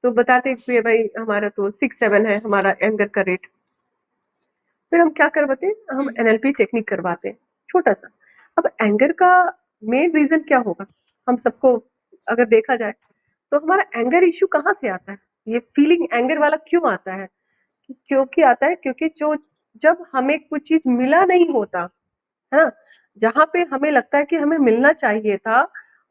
तो बताते हैं कि भाई हमारा तो 6-7 है हमारा एंगर का रेट। फिर हम क्या करवाते हैं, हम हम्म। एनएलपी टेक्निक करवाते हैं, छोटा सा। अब एंगर का मेन रीजन क्या होगा, हम सबको अगर देखा जाए तो हमारा एंगर इश्यू कहाँ से आता है, ये फीलिंग एंगर वाला क्यों आता है, क्योंकि आता है क्योंकि जो जब हमें कुछ चीज मिला नहीं होता, हाँ, जहाँ पे हमें लगता है कि हमें मिलना चाहिए था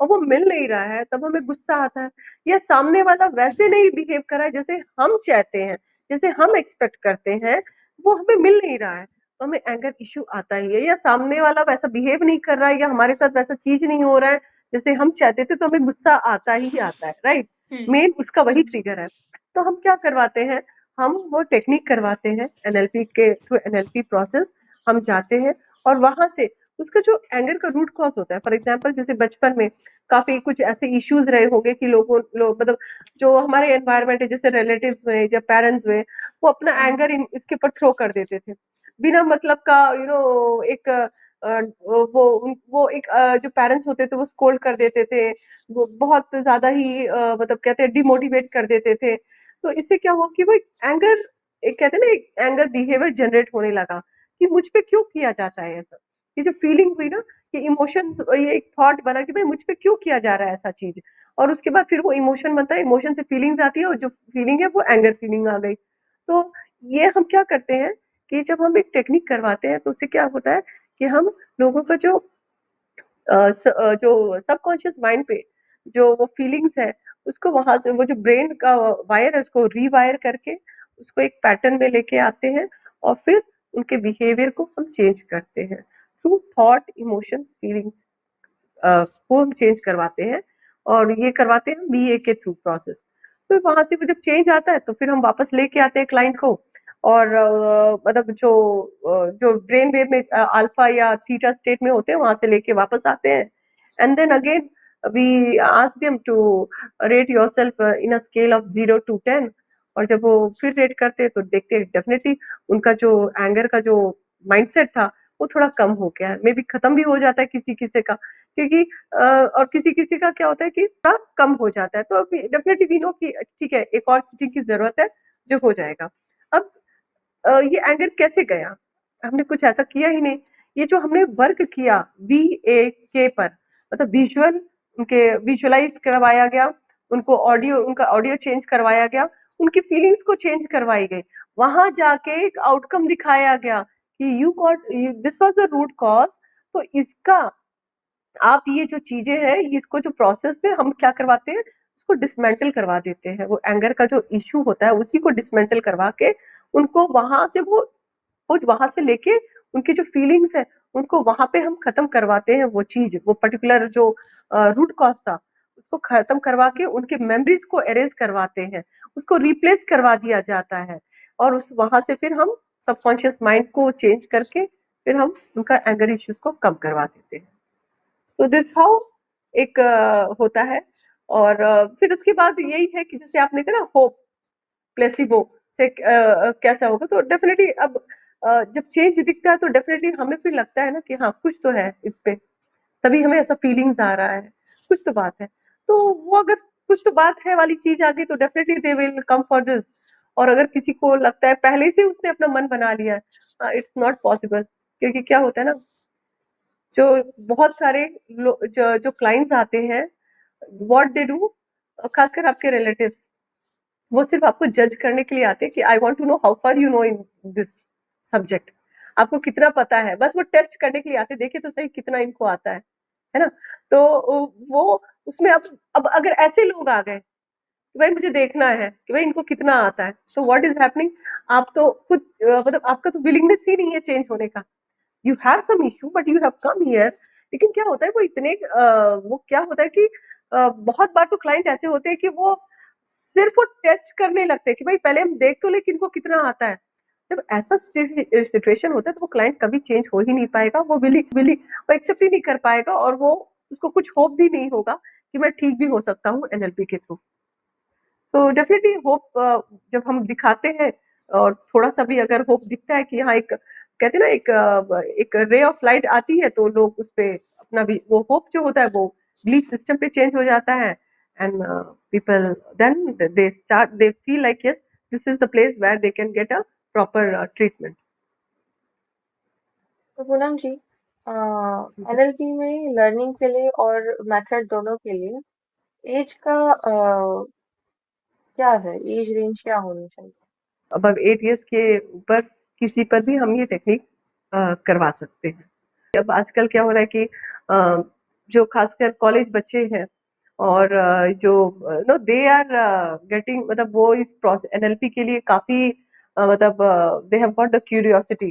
और वो मिल नहीं रहा है, तब हमें गुस्सा आता है। या सामने वाला वैसे नहीं बिहेव कर रहा है जैसे हम चाहते हैं, जैसे हम एक्सपेक्ट करते हैं, वो हमें मिल नहीं रहा है, तो हमें एंगर इश्यू आता ही है। या सामने वाला वैसा बिहेव नहीं कर रहा है, या हमारे साथ वैसा चीज नहीं हो रहा है जैसे हम चाहते थे, तो हमें गुस्सा आता ही आता है, राइट। हम्म। मेन उसका वही हम्म। ट्रिगर है। तो हम क्या करवाते हैं, हम वो टेक्निक करवाते हैं एनएलपी के थ्रू, एनएलपी प्रोसेस हम जाते हैं और वहां से उसका जो एंगर का रूट कॉज होता है, फॉर एग्जाम्पल जैसे बचपन में काफी कुछ ऐसे इश्यूज रहे होंगे कि लोग मतलब जो हमारे एनवायरमेंट है, जैसे रिलेटिव्स में या पेरेंट्स में, वो अपना हाँ। एंगर इसके ऊपर थ्रो कर देते थे बिना मतलब का, एक वो एक जो पेरेंट्स होते थे वो स्कोल्ड कर देते थे, वो बहुत ज्यादा ही मतलब कहते हैं डिमोटिवेट कर देते थे। तो इससे क्या हुआ कि वो एंगर, एक कहते हैं ना, एक एंगर बिहेवियर जनरेट होने लगा कि मुझ पे क्यों किया जाता है ऐसा। ये जो फीलिंग हुई ना, कि इमोशंस, ये एक थॉट बना कि भाई मुझ पे क्यों किया जा रहा है ऐसा चीज, और उसके बाद फिर वो इमोशन बनता है, इमोशन से फीलिंग्स आती है और जो फीलिंग है वो एंगर फीलिंग आ गई। तो ये हम क्या करते हैं कि जब हम एक टेक्निक करवाते हैं तो उससे क्या होता है कि हम लोगों का जो सबकॉन्शियस माइंड पे जो वो फीलिंग्स है, उसको वहां से वो जो ब्रेन का वायर है उसको रीवायर करके उसको एक पैटर्न में लेके आते हैं, और फिर उनके बिहेवियर को हम चेंज करते हैं थ्रू थॉट, इमोशंस, फीलिंग्स, को हम चेंज करवाते हैं। और ये करवाते हैं बीए के थ्रू प्रोसेस। फिर वहां से जब चेंज आता है तो फिर हम वापस लेके आते हैं क्लाइंट को, और मतलब जो ब्रेन वेव में अल्फा या थीटा स्टेट में होते हैं वहां से लेके वापस आते हैं। And then again we ask them to rate yourself in a scale of 0 to 10। और जब वो फिर रेट करते हैं तो देखते हैं डेफिनेटली उनका जो एंगर का जो माइंडसेट था वो थोड़ा कम हो गया है, मे बी खत्म भी हो जाता है किसी किसी का, क्योंकि और किसी किसी का क्या होता है कि थोड़ा कम हो जाता है। तो डेफिनेटली वी नो कि ठीक है, एक और सिटिंग की जरूरत है, जो हो जाएगा। अब ये एंगर कैसे गया, हमने कुछ ऐसा किया ही नहीं। ये जो हमने वर्क किया VAK पर, मतलब विजुअल, उनके विजुअलाइज करवाया गया, उनको ऑडियो, उनका ऑडियो चेंज करवाया गया, उनकी फीलिंग्स को चेंज करवाई गई, वहां जाके एक आउटकम दिखाया गया कि you got, this was the root cause. तो इसका आप ये जो चीजें हैं, इसको जो प्रोसेस में हम क्या करवाते हैं, उसको डिसमेंटल करवा देते हैं। वो एंगर का जो इश्यू होता है उसी को डिसमेंटल करवा के उनको वहां से वो वहां से लेके उनकी जो फीलिंग्स है उनको वहां पे हम खत्म करवाते हैं। वो चीज, वो पर्टिकुलर जो रूट कॉज था उसको खत्म करवा के उनके मेमोरीज को एरेज करवाते हैं, उसको रिप्लेस करवा दिया जाता है। और उस वहां से फिर हम सबकॉन्शियस माइंड को चेंज करके फिर हम उनका एंगर इश्यूज को कम करवा देते हैं। तो दिस हाउ एक होता है। और फिर उसके बाद यही है कि जैसे आपने कहा ना, होप, प्लेसिबो से कैसा होगा, तो डेफिनेटली अब जब चेंज दिखता है तो डेफिनेटली हमें फिर लगता है ना कि हाँ कुछ तो है इस पे, तभी हमें ऐसा फीलिंग्स आ रहा है, कुछ तो बात है। तो वो अगर कुछ तो बात है वाली चीज आ गई तो definitely they will come for this. और अगर किसी को लगता है पहले से उसने अपना मन बना लिया है, इट्स नॉट पॉसिबल। क्योंकि क्या होता है ना, जो बहुत सारे जो क्लाइंट्स आते हैं, व्हाट दे डू, खासकर आपके रिलेटिव्स, वो सिर्फ आपको जज करने के लिए आते हैं कि I want to know how far you know in this subject. आपको कितना पता है, बस वो टेस्ट करने के लिए आते, देखे तो सही कितना इनको आता है ना? तो वो उसमें अब अगर ऐसे लोग आ गए कि भाई मुझे देखना है कि भाई इनको कितना आता है, तो व्हाट इज हैपनिंग, आप तो खुद मतलब आपका तो विलिंगनेस ही नहीं है चेंज होने का। You have some issue but you have come here. लेकिन क्या होता है वो इतने वो क्या होता है कि बहुत बार तो क्लाइंट ऐसे होते हैं कि वो सिर्फ वो टेस्ट करने लगते हैं कि भाई पहले हम देख तो ले कि इनको कितना आता है। जब ऐसा सिचुएशन होता है तो वो क्लाइंट कभी चेंज हो ही नहीं पाएगा, वो विली वो एक्सेप्ट ही नहीं कर पाएगा, और वो उसको कुछ होप भी नहीं होगा कि मैं ठीक भी हो सकता हूँ एनएलपी के थ्रू। तो डेफिनेटली होप जब हम दिखाते हैं और थोड़ा सा भी अगर होप दिखता है कि हाँ एक कहते हैं ना एक रे ऑफ लाइट आती है, तो लोग उस पे अपना भी वो होप जो होता है वो बिलीफ सिस्टम पे चेंज हो जाता है। And people then they feel like yes this is the place where they can get a proper treatment. तो पूनम जी, एनएलपी में लर्निंग के लिए और मेथड दोनों के लिए एज का क्या है, एज रेंज क्या होनी चाहिए? अबव 8 इयर्स के ऊपर किसी पर भी हम ये टेक्निक करवा सकते हैं। अब आजकल क्या हो रहा है कि जो खासकर कॉलेज बच्चे हैं और जो नो दे आर गेटिंग मतलब वो इस प्रोसेस एनएलपी के लिए काफी मतलब they have got the curiosity.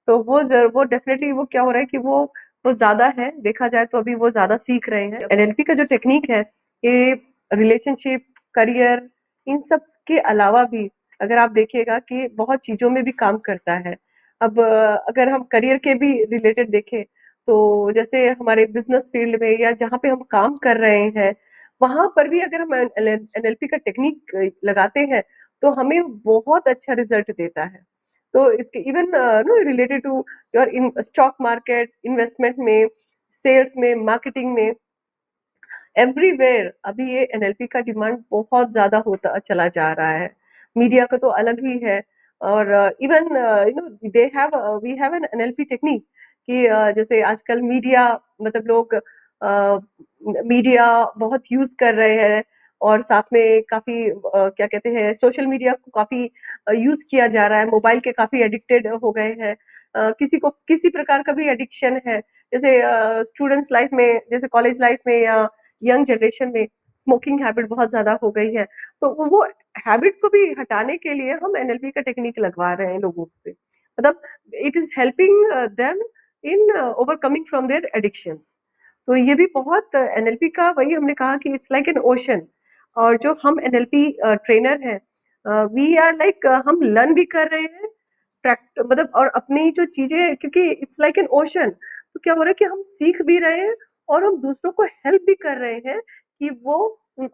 तो वो डेफिनेटली वो क्या हो रहा है कि वो ज्यादा है, देखा जाए तो अभी वो ज्यादा सीख रहे हैं। एनएलपी का जो टेक्निक है ये रिलेशनशिप, करियर, इन सब के अलावा भी अगर आप देखिएगा कि बहुत चीजों में भी काम करता है। अब अगर हम करियर के भी रिलेटेड देखें तो जैसे हमारे बिजनेस फील्ड में या जहाँ पे हम काम कर रहे हैं वहां पर भी अगर हम एनएलपी का टेक्निक लगाते हैं तो हमें बहुत अच्छा रिजल्ट देता है। तो इसके even no related to your in stock market, investment में, सेल्स में, मार्केटिंग में, एवरीवेयर अभी ये एनएलपी का डिमांड बहुत ज्यादा होता चला जा रहा है। मीडिया का तो अलग ही है। और even you know they have we have an NLP technique कि जैसे आजकल मीडिया मतलब लोग मीडिया बहुत यूज कर रहे हैं और साथ में काफी क्या कहते हैं सोशल मीडिया को काफी यूज किया जा रहा है, मोबाइल के काफी एडिक्टेड हो गए हैं। किसी को किसी प्रकार का भी एडिक्शन है, जैसे स्टूडेंट्स लाइफ में, जैसे कॉलेज लाइफ में या यंग जनरेशन में स्मोकिंग हैबिट बहुत ज्यादा हो गई है। तो वो हैबिट को भी हटाने के लिए हम एनएलपी का टेक्निक लगवा रहे हैं लोगों से, मतलब it is helping them in overcoming from their addictions. तो ये भी बहुत एनएलपी का वही हमने कहा कि इट्स लाइक एन ओशन। और जो हम एनएलपी ट्रेनर हैं वी आर लाइक हम लर्न भी कर रहे हैं प्रैक्ट मतलब और अपनी जो चीजें क्योंकि इट्स लाइक एन ओशन, तो क्या हो रहा है कि हम सीख भी रहे हैं और हम दूसरों को हेल्प भी कर रहे हैं कि वो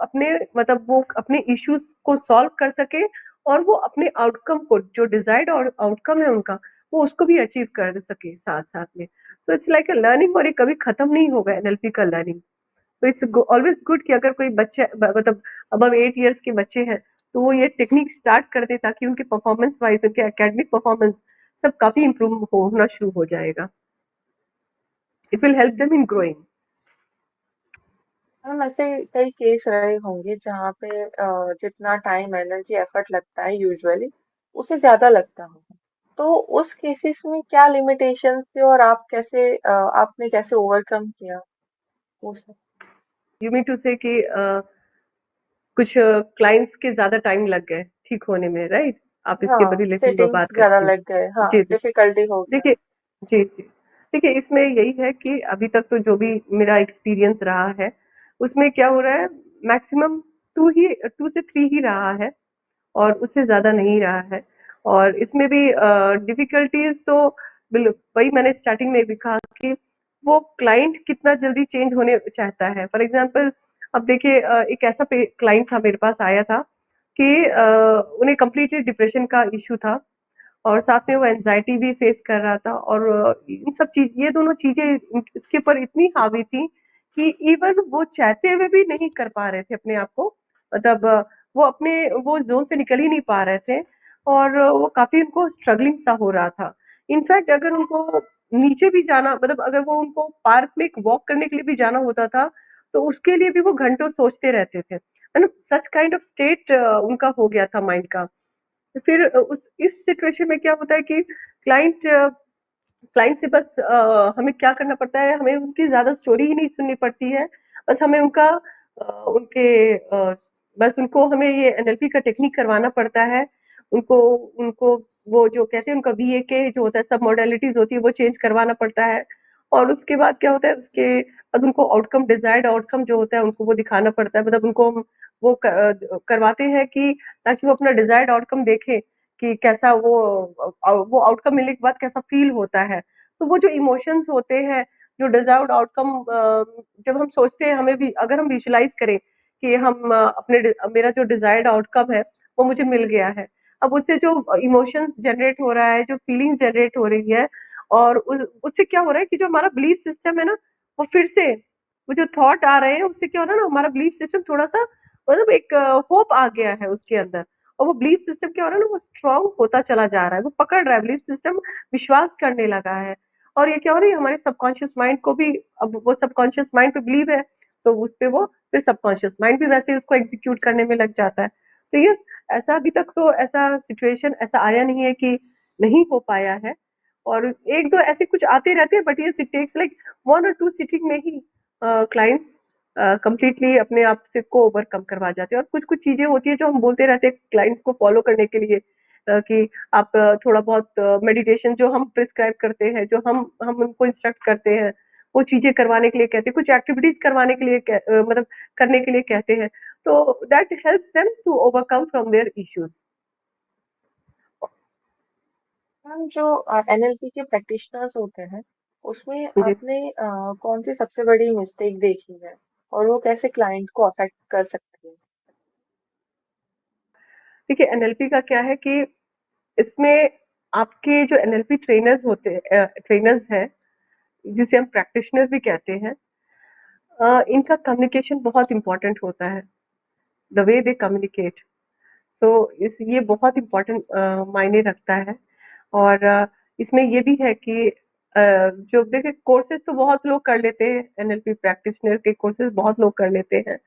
अपने मतलब वो अपने इश्यूज को सॉल्व कर सके और वो अपने आउटकम को जो डिजायर्ड आउटकम है उनका वो उसको भी अचीव कर सके साथ साथ में। तो इट्स लाइक अ लर्निंग और ये कभी खत्म नहीं होगा एनएलपी का लर्निंग। तो इट्स ऑलवेज गुड कि अगर कोई बच्चे मतलब अबव 8 इयर्स के बच्चे हैं तो वो ये टेक्निक स्टार्ट कर दे ताकि उनके परफॉर्मेंस वाइज उनके एकेडमिक परफॉर्मेंस सब काफी इम्प्रूव होना शुरू हो जाएगा। It will help them in growing. हम ऐसे कई केस रहे होंगे जहाँ पे जितना टाइम, एनर्जी, एफर्ट लगता है यूजुअली उससे ज्यादा लगता होगा। तो उस केसेस में क्या लिमिटेशंस थे और आप कैसे आपने कैसे ओवरकम किया वो सब? यू मीन टू से कि कुछ क्लाइंट्स के ज्यादा टाइम लग गए ठीक होने में, राइट? आप इसके हाँ, रिलेटेड में सेटिंग्स बात कर ज्यादा जी लग गए, हाँ, जी जी डिफिकल्टी हो गया। देखिए जी जी देखिए इसमें यही है कि अभी तक तो जो भी मेरा एक्सपीरियंस रहा है उसमें क्या हो रहा है मैक्सिमम 2 से 3 ही रहा है और उससे ज्यादा नहीं रहा है। और इसमें भी डिफिकल्टीज तो वही मैंने स्टार्टिंग में भी कहा कि वो क्लाइंट कितना जल्दी चेंज होने चाहता है। फॉर एग्जांपल अब देखिए एक ऐसा क्लाइंट था मेरे पास आया था कि उन्हें कम्प्लीटली डिप्रेशन का इश्यू था और साथ में वो एंजाइटी भी फेस कर रहा था और इन सब चीज ये दोनों चीजें इसके ऊपर इतनी हावी थी कि इवन वो चाहते हुए भी नहीं कर पा रहे थे अपने आप को, मतलब वो अपने वो जोन से निकल ही नहीं पा रहे थे और वो काफी उनको स्ट्रगलिंग सा हो रहा था। इनफैक्ट अगर उनको नीचे भी जाना मतलब अगर वो उनको पार्क में एक वॉक करने के लिए भी जाना होता था तो उसके लिए भी वो घंटों सोचते रहते थे, मतलब सच काइंड ऑफ स्टेट उनका हो गया था माइंड का। तो फिर उस इस सिचुएशन में क्या होता है कि क्लाइंट क्लाइंट से बस हमें क्या करना पड़ता है, हमें उनकी ज़्यादा स्टोरी ही नहीं सुननी पड़ती है। बस हमें उनका उनके बस उनको हमें ये एनएलपी का टेक्निक करवाना पड़ता है। उनको उनको वो जो कहते हैं उनका वीएके जो होता है, सब मॉडलिटीज़ होती है, वो चेंज करवाना पड़ता है। और उसके बाद क्या होता है, उसके बाद उनको आउटकम, डिज़ायर्ड आउटकम जो होता है, उनको वो दिखाना पड़ता है। मतलब उनको हम वो करवाते हैं कि ताकि वो अपना डिज़ायर्ड आउटकम देखें कि कैसा वो आउटकम मिलने के बाद कैसा फील होता है। तो वो जो इमोशंस होते हैं, जो डिज़र्व्ड आउटकम जब हम सोचते हैं, हमें भी अगर हम विजुअलाइज़ करें कि हम मेरा जो डिज़ायर्ड आउटकम है, वो मुझे मिल गया है। अब उससे जो इमोशंस जनरेट हो रहा है, जो फीलिंग्स जनरेट हो रही है और उससे क्या हो रहा है कि जो हमारा बिलीफ सिस्टम है ना, वो फिर से वो जो थॉट आ रहे हैं, उससे क्या हो रहा है ना, हमारा बिलीफ सिस्टम थोड़ा-सा मतलब एक होप आ गया है उसके अंदर। और वो बिलीफ सिस्टम क्या हो रहा है ना, वो स्ट्रांग होता चला जा रहा है, वो पकड़ रहा है, बिलीफ सिस्टम विश्वास करने लगा है। और ये क्या हो रही है, हमारे सबकॉन्शियस माइंड को भी, अब वो सबकॉन्शियस माइंड पे बिलीव है, तो उस पे वो फिर सबकॉन्शियस माइंड भी वैसे ही उसको एग्जीक्यूट करने में लग जाता है। तो यस, ऐसा अभी तक तो ऐसा सिचुएशन ऐसा आया नहीं है कि नहीं हो पाया है। और एक दो ऐसे कुछ आते रहते हैं, but yes it takes like 1 और 2 सिटिंग में ही क्लाइंट्स कंप्लीटली अपने आप से को ओवरकम करवा जाते हैं। और कुछ-कुछ चीज़ें होती हैं जो हम बोलते रहते हैं क्लाइंट्स को फॉलो करने के लिए, कि आप थोड़ा बहुत मेडिटेशन जो हम प्रिस्क्राइब करते हैं, जो हम उनको इंस्ट्रक्ट करते हैं, वो चीज़ें करवाने के लिए कहते हैं, कुछ एक्टिविटीज़ करवाने के लिए मतलब करने के लिए कहते हैं। तो that helps them to overcome from their issues. Ma'am, जो एनएलपी के प्रैक्टिशनर्स होते हैं, उसमें जी। आपने कौन सी सबसे बड़ी मिस्टेक देखी है और वो कैसे क्लाइंट को अफेक्ट कर सकती है? देखिए, एनएलपी का क्या है कि इसमें आपके जो एनएलपी ट्रेनर्स हैं, जिसे हम प्रैक्टिशनर भी कहते हैं, इनका कम्युनिकेशन बहुत इम्पोर्टेंट होता है, द वे दे कम्युनिकेट। तो इस ये बहुत इम्पोर्टेंट मायने रखता है। और इसमें ये भी है कि जो देखिए कोर्सेज तो बहुत लोग कर लेते हैं, एनएलपी प्रैक्टिशनर के कोर्सेज बहुत लोग कर लेते हैं,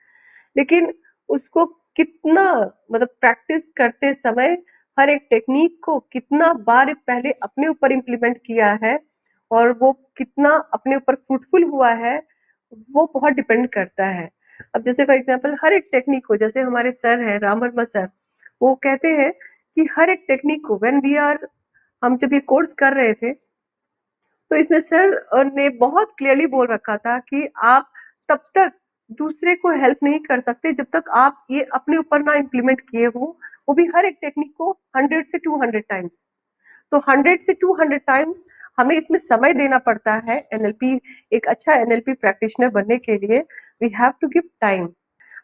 लेकिन उसको कितना मतलब प्रैक्टिस करते समय हर एक टेक्निक को कितना बार पहले अपने ऊपर इम्प्लीमेंट किया है और वो कितना अपने ऊपर फ्रूटफुल हुआ है, वो बहुत डिपेंड करता है। अब जैसे फॉर एग्जांपल हर एक टेक्निक को, जैसे हमारे सर हैं राम वर्मा सर, वो कहते हैं कि हर एक टेक्निक को व्हेन वी आर हम जब ये कोर्स कर रहे थे, तो इसमें सर ने बहुत क्लियरली बोल रखा था कि आप तब तक दूसरे को हेल्प नहीं कर सकते जब तक आप ये अपने ऊपर ना इम्प्लीमेंट किए हो, वो भी हर एक टेक्निक को 100 से 200 टाइम्स। तो 100 से 200 टाइम्स हमें इसमें समय देना पड़ता है। एनएलपी, एक अच्छा एनएलपी प्रैक्टिशनर बनने के लिए we have to give time.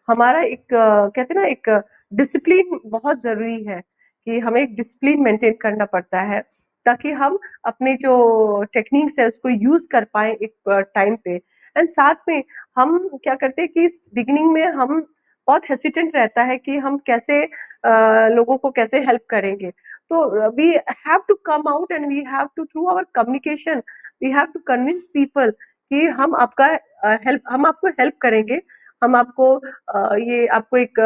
हमारा एक कहते हैं ना, एक डिसिप्लिन बहुत ज़रूरी है कि हमें एक डिसिप्लिन मेंटेन करना पड़ता है, ताकि हम अपने जो टेक्निक्स है उसको यूज़ कर पाएँ एक टाइम पे। एंड साथ में हम क्या करते हैं कि बिगिनिंग में हम बहुत हेसिटेंट रहता है कि हम कैसे लोगों को कैसे हेल्प करेंगे। तो we have to come out and we have to through our communication we have to convince people कि हम आपको हेल्प करेंगे। हम आपको ये आपको एक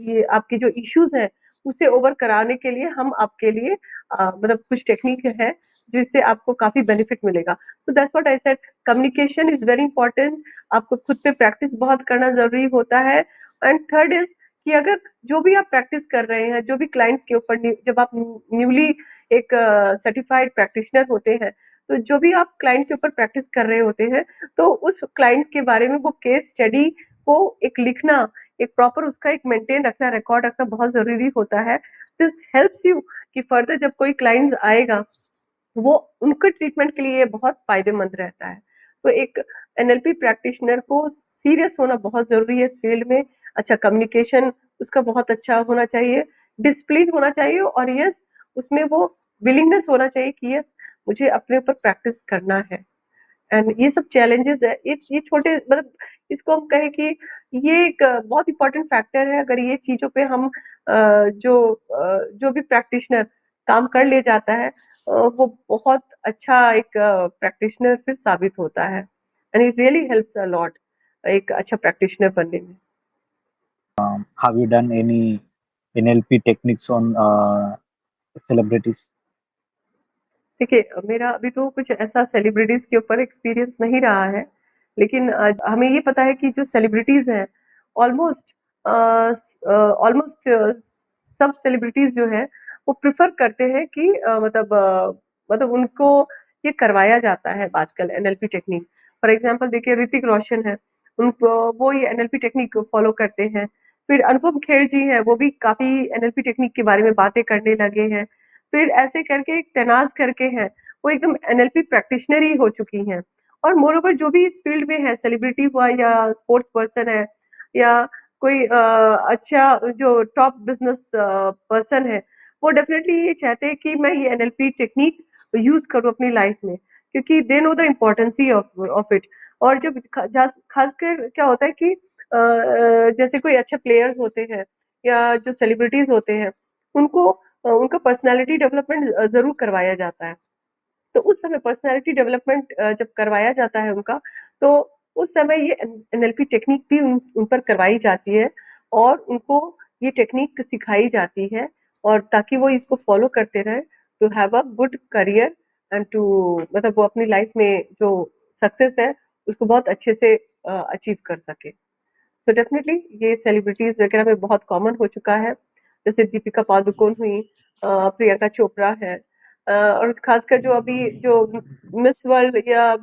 ये आपके जो इश्यूज हैं उसे ओवर कराने के लिए हम आपके लिए मतलब कुछ टेक्निक है जिससे आपको काफी बेनिफिट मिलेगा। तो that's what I said, communication is very important. आपको खुद पे प्रैक्टिस बहुत करना जरूरी होता है। एंड थर्ड इज कि अगर जो भी आप प्रैक्टिस कर रहे हैं, जो भी क्लाइंट्स के ऊपर जब आप न्यूली एक सर्टिफाइड प्रैक्टिशनर होते हैं, तो जो भी आप क्लाइंट के ऊपर प्रैक्टिस कर रहे होते हैं, तो उस क्लाइंट के बारे में वो केस स्टडी को एक लिखना, एक प्रॉपर उसका एक मेंटेन रखना, रिकॉर्ड रखना बहुत ज़रूरी होता है। दिस हेल्प्स यू कि फर्दर जब कोई क्लाइंट्स आएगा, वो उनके ट्रीटमेंट के लिए बहुत फ़ायदेमंद रहता है। तो एक एनएलपी प्रैक्टिशनर को सीरियस होना बहुत ज़रूरी है इस फील्ड में। अच्छा कम्युनिकेशन उसका बहुत अच्छा होना चाहिए, डिसिप्लिन होना चाहिए और यस, उसमें वो विलिंगनेस होना चाहिए कि यस, मुझे अपने ऊपर प्रैक्टिस करना है। एंड ये सब चैलेंजेस है, ये छोटे मतलब इसको हम कहें कि ये एक बहुत इंपॉर्टेंट फैक्टर है। अगर ये चीजों पे हम जो भी प्रैक्टिशनर काम कर ले जाता है, वो बहुत अच्छा एक प्रैक्टिशनर फिर साबित होता है। And it really helps a lot एक अच्छा प्रैक्टिशनर बनने में। Have you done any NLP techniques on celebrities? देखिए, मेरा अभी तो कुछ ऐसा सेलिब्रिटीज़ के ऊपर एक्सपीरियंस नहीं रहा है, लेकिन हमें ये पता है कि जो सेलिब्रिटीज़ हैं, ऑलमोस्ट ऑलमोस्ट सब सेलिब्रिटीज़ जो हैं, वो प्रेफ़र करते हैं कि मतलब उनको ये करवाया जाता है आजकल एनएलपी टेक्निक। फॉर एग्ज़ाम्पल देखिए ऋतिक रोशन है, उनको वो ये एनएलपी टेक्निक को फ़ॉलो करते हैं। फिर अनुपम खेर जी हैं, वो भी काफ़ी एनएलपी टेक्निक के बारे में बातें करने लगे हैं। फिर ऐसे करके एक तनाज़ करके हैं, वो एकदम एनएलपी प्रैक्टिशनर ही हो चुकी हैं। और मोर ओवर जो भी इस फील्ड में है, सेलिब्रिटी हुआ या स्पोर्ट्स पर्सन है या कोई अच्छा जो टॉप बिजनेस पर्सन है, वो डेफिनेटली ये चाहते हैं कि मैं ये एनएलपी टेक्निक यूज करूँ अपनी लाइफ में, क्योंकि they know the importance of it. और जब खासकर क्या होता है कि जैसे कोई अच्छे प्लेयर्स होते हैं या जो सेलिब्रिटीज होते हैं, उनको उनका पर्सनालिटी डेवलपमेंट ज़रूर करवाया जाता है। तो उस समय पर्सनालिटी डेवलपमेंट जब करवाया जाता है उनका, तो उस समय ये एनएलपी टेक्निक भी उन पर करवाई जाती है और उनको ये टेक्निक सिखाई जाती है, और ताकि वो इसको फॉलो करते रहें to have a good career and to मतलब वो अपनी लाइफ में जो सक्सेस है उसको बहुत अच्छे से अचीव कर सके। तो डेफिनेटली ये सेलिब्रिटीज वगैरह में बहुत कॉमन हो चुका है, जैसे दीपिका पादुकोण हुई, प्रियंका चोपड़ा है, और खासकर जो अभी जो मिस वर्ल्ड या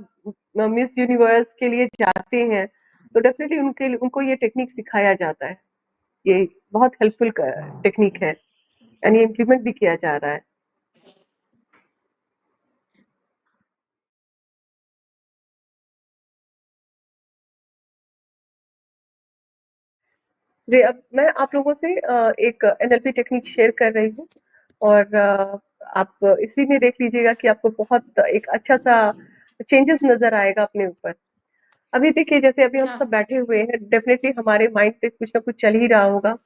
मिस यूनिवर्स के लिए जाते हैं, तो डेफिनेटली उनको ये टेक्निक सिखाया जाता है। ये बहुत हेल्पफुल टेक्निक है एंड ये इम्प्लीमेंट भी किया जा रहा है। जी, अब मैं आप लोगों से एक एनएलपी टेक्निक शेयर कर रही हूँ, और आप इसी में देख लीजिएगा कि आपको बहुत एक अच्छा-सा चेंजेस नज़र आएगा अपने ऊपर। अभी देखिए जैसे अभी हम अच्छा। सब बैठे हुए हैं, डेफ़िनेटली हमारे माइंड पे कुछ ना कुछ चल ही रहा होगा।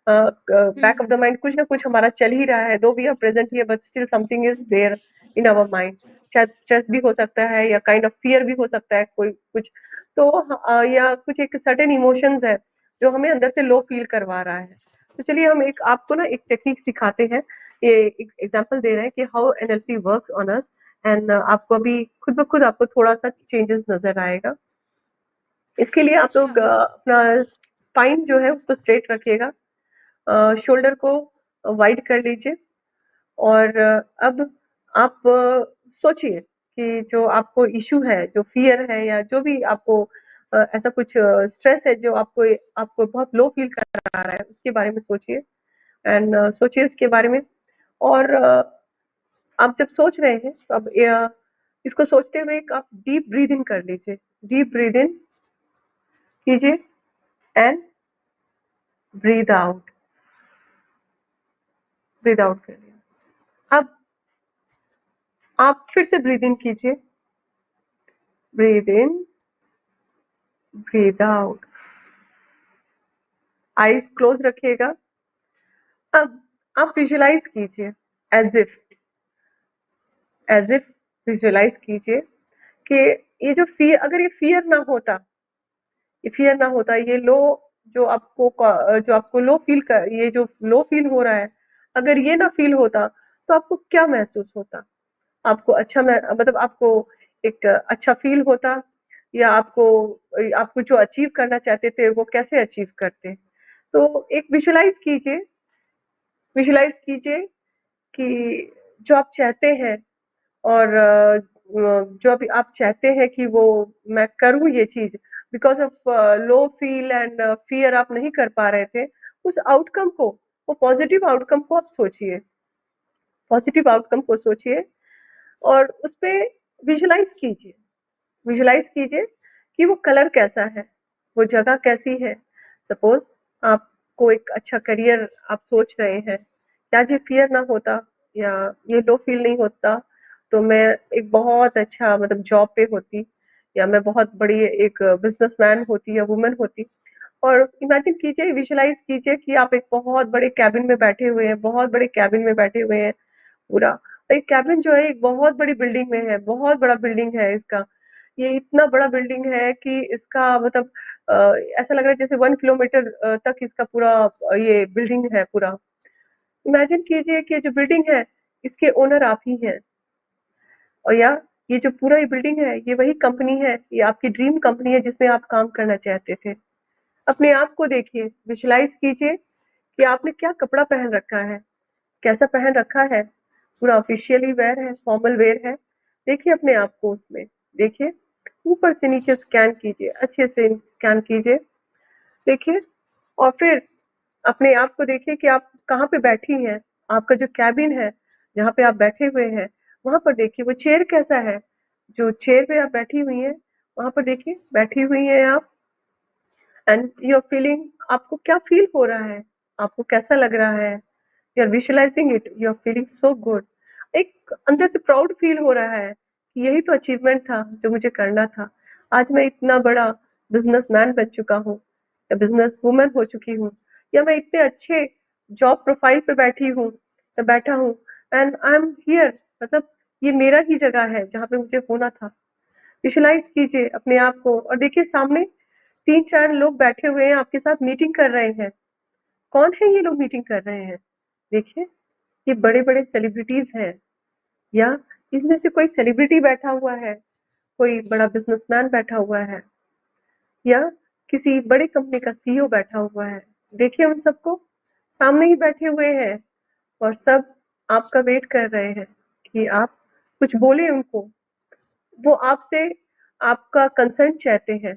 Back of the hmm. Mind कुछ ना कुछ हमारा चल ही रहा है, though we are present here but still something is there in our mind. शायद स्ट्रेस भी हो सकता है या काइंड ऑफ फियर भी हो सकता है, कोई कुछ तो या कुछ एक सर्टेन इमोशंस है जो हमें अंदर से लो फील करवा रहा है। तो चलिए हम एक आपको ना एक टेक्निक सिखाते हैं, ये एक एग्जांपल दे रहे हैं कि how NLP works on us, and आपको अभी खुद ब खुद आपको थोड़ा सा चेंजेस नजर आएगा। इसके लिए आप अच्छा। लोग अपना स्पाइन जो है उसको स्ट्रेट रखिएगा, शोल्डर को वाइड कर लीजिए, और अब आप सोचिए कि जो आपको इश्यू है, जो फ़ियर है या जो भी आपको ऐसा कुछ स्ट्रेस है जो आपको आपको बहुत लो फ़ील करा रहा है, उसके बारे में सोचिए, एंड सोचिए उसके बारे में। और आप जब सोच रहे हैं तो अब इसको सोचते हुए एक आप डीप ब्रीथ इन कर लीजिए। डीप ब्रीथ इन कीजिए and breathe out, breathe out करिए। अब आप फिर से ब्रीथ इन कीजिए, breathe in, breathe out, eyes close रखिएगा। अब आप विजुलाइज कीजिए, as if as if visualise कीजिए कि ये जो फियर, अगर ये फियर ना होता, ये फियर ना होता, ये लो जो आपको लो फील कर, ये जो लो फील हो रहा है, अगर ये ना फील होता तो आपको क्या महसूस होता? आपको अच्छा मतलब आपको एक अच्छा फील होता, या आपको आपको जो अचीव करना चाहते थे वो कैसे अचीव करते? तो एक विजुलाइज कीजिए कि जो आप चाहते हैं, और जो अभी आप चाहते हैं कि वो मैं करूं ये चीज, because of low feel and fear आप नहीं कर पा रहे थे, उस आउटकम को, वो पॉजिटिव आउटकम को आप सोचिए, पॉजिटिव आउटकम को सोचिए, और उस पे विजुलाइज कीजिए, विजुलाइज कीजिए कि वो कलर कैसा है, वो जगह कैसी है। सपोज आपको एक अच्छा करियर आप सोच रहे हैं, क्या ये फियर ना होता या ये लो फील नहीं होता, तो मैं एक बहुत अच्छा मतलब जॉब पे होती, या मैं बहुत बड़ी एक बिजनेसमैन होती या वुमन होती। और इमेजिन कीजिए, विजुलाइज कीजिए कि आप एक बहुत बड़े कैबिन में बैठे हुए हैं, बहुत बड़े कैबिन में बैठे हुए हैं पूरा। एक कैबिन जो है एक बहुत बड़ी बिल्डिंग में है, बहुत बड़ा बिल्डिंग है इसका। ये इतना बड़ा बिल्डिंग है कि इसका मतलब अ, ऐसा लग रहा है जैसे 1 किलोमीटर तक इसका पूरा ये बिल्डिंग है पूरा। इमेजिन कीजिए कि जो बिल्डिंग है, इसके ओनर आप ही हैं। और या ये जो पूरा ये बिल्डिंग है, ये वही कंपनी है, ये आपकी ड्रीम कंपनी है जिसमें आप काम करना चाहते थे। अपने आप को देखिए, विजुलाइज कीजिए कि आपने क्या कपड़ा पहन रखा है, कैसा पहन रखा है, पूरा ऑफिशियली वेयर है, फॉर्मल वेयर है। देखिए अपने आप को उसमें, देखिए ऊपर से नीचे स्कैन कीजिए, अच्छे से स्कैन कीजिए, देखिए। और फिर अपने आप को देखिए कि आप कहाँ पे बैठी हैं, आपका जो कैबिन है, जहाँ पे आप बैठे हुए हैं, वहाँ पर देखिए वो चेयर कैसा है, जो चेयर पे आप बैठी हुई हैं, वहाँ पर देखिए बैठी हुई हैं आप, एंड योर फीलिंग, आपको क्या फील हो रहा है, आपको कैसा लग रहा है, you are visualising it, you are feeling so good. एक अंदर से प्राउड फील हो रहा है कि यही तो अचीवमेंट था जो मुझे करना था। आज मैं इतना बड़ा बिजनेसमैन बन चुका हूँ, या बिजनेस वुमन हो चुकी हूँ, या मैं इतने अच्छे जॉब प्रोफाइल पे बैठी हूँ या बैठा हूँ, एंड आई एम हियर, मतलब ये मेरा ही जगह है जहाँ पे मुझे होना था। विजुअलाइज कीजिए अपने आप को और देखिए सामने 3-4 लोग बैठे हुए हैं, आपके साथ मीटिंग कर रहे हैं। कौन है ये लोग मीटिंग कर रहे हैं? देखिए, ये बड़े-बड़े सेलिब्रिटीज़ हैं, या इसमें से कोई सेलिब्रिटी बैठा हुआ है, कोई बड़ा बिज़नेसमैन बैठा हुआ है, या किसी बड़े कंपनी का सीईओ बैठा हुआ है। देखिए उन सबको, सामने ही बैठे हुए हैं और सब आपका वेट कर रहे हैं कि आप कुछ बोलें उनको। वो आपसे आपका कंसर्न चाहते हैं,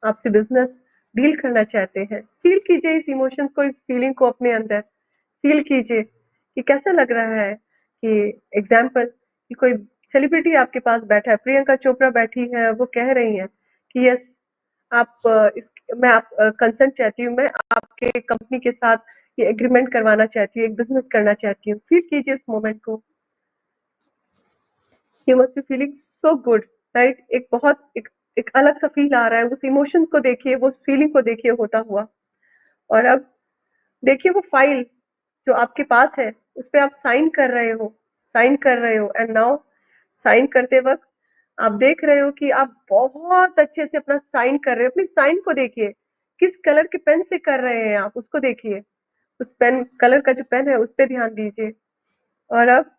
आपसे बिजनेस डील करना चाहते हैं। फील कीजिए इस इमोशंस को, इस फीलिंग को अपने अंदर फील कीजिए कि कैसा लग रहा है। कि एग्जाम्पल कि कोई सेलिब्रिटी आपके पास बैठा है, प्रियंका चोपड़ा बैठी है, वो कह रही हैं कि यस आप मैं आप कंसर्न चाहती हूँ, मैं आपके कंपनी के साथ ये एग्रीमेंट करवाना चाहती हूँ, एक बिजनेस करना चाहती हूँ। फील कीजिए इस मोमेंट को। You must be feeling so good, right? एक बहुत एक अलग सा फील आ रहा है, उस इमोशन को देखिए, वो फीलिंग को देखिए होता हुआ। और अब देखिए वो फाइल जो आपके पास है, उस पे आप साइन कर रहे हो, एंड नाउ साइन करते वक्त आप देख रहे हो कि आप बहुत अच्छे से अपना साइन कर रहे हो। अपनी साइन को देखिए, किस कलर के पेन से कर रहे हैं आप, उसको देखिए। उस पेन कलर का जो पेन है उस पे ध्यान दीजिए। और अब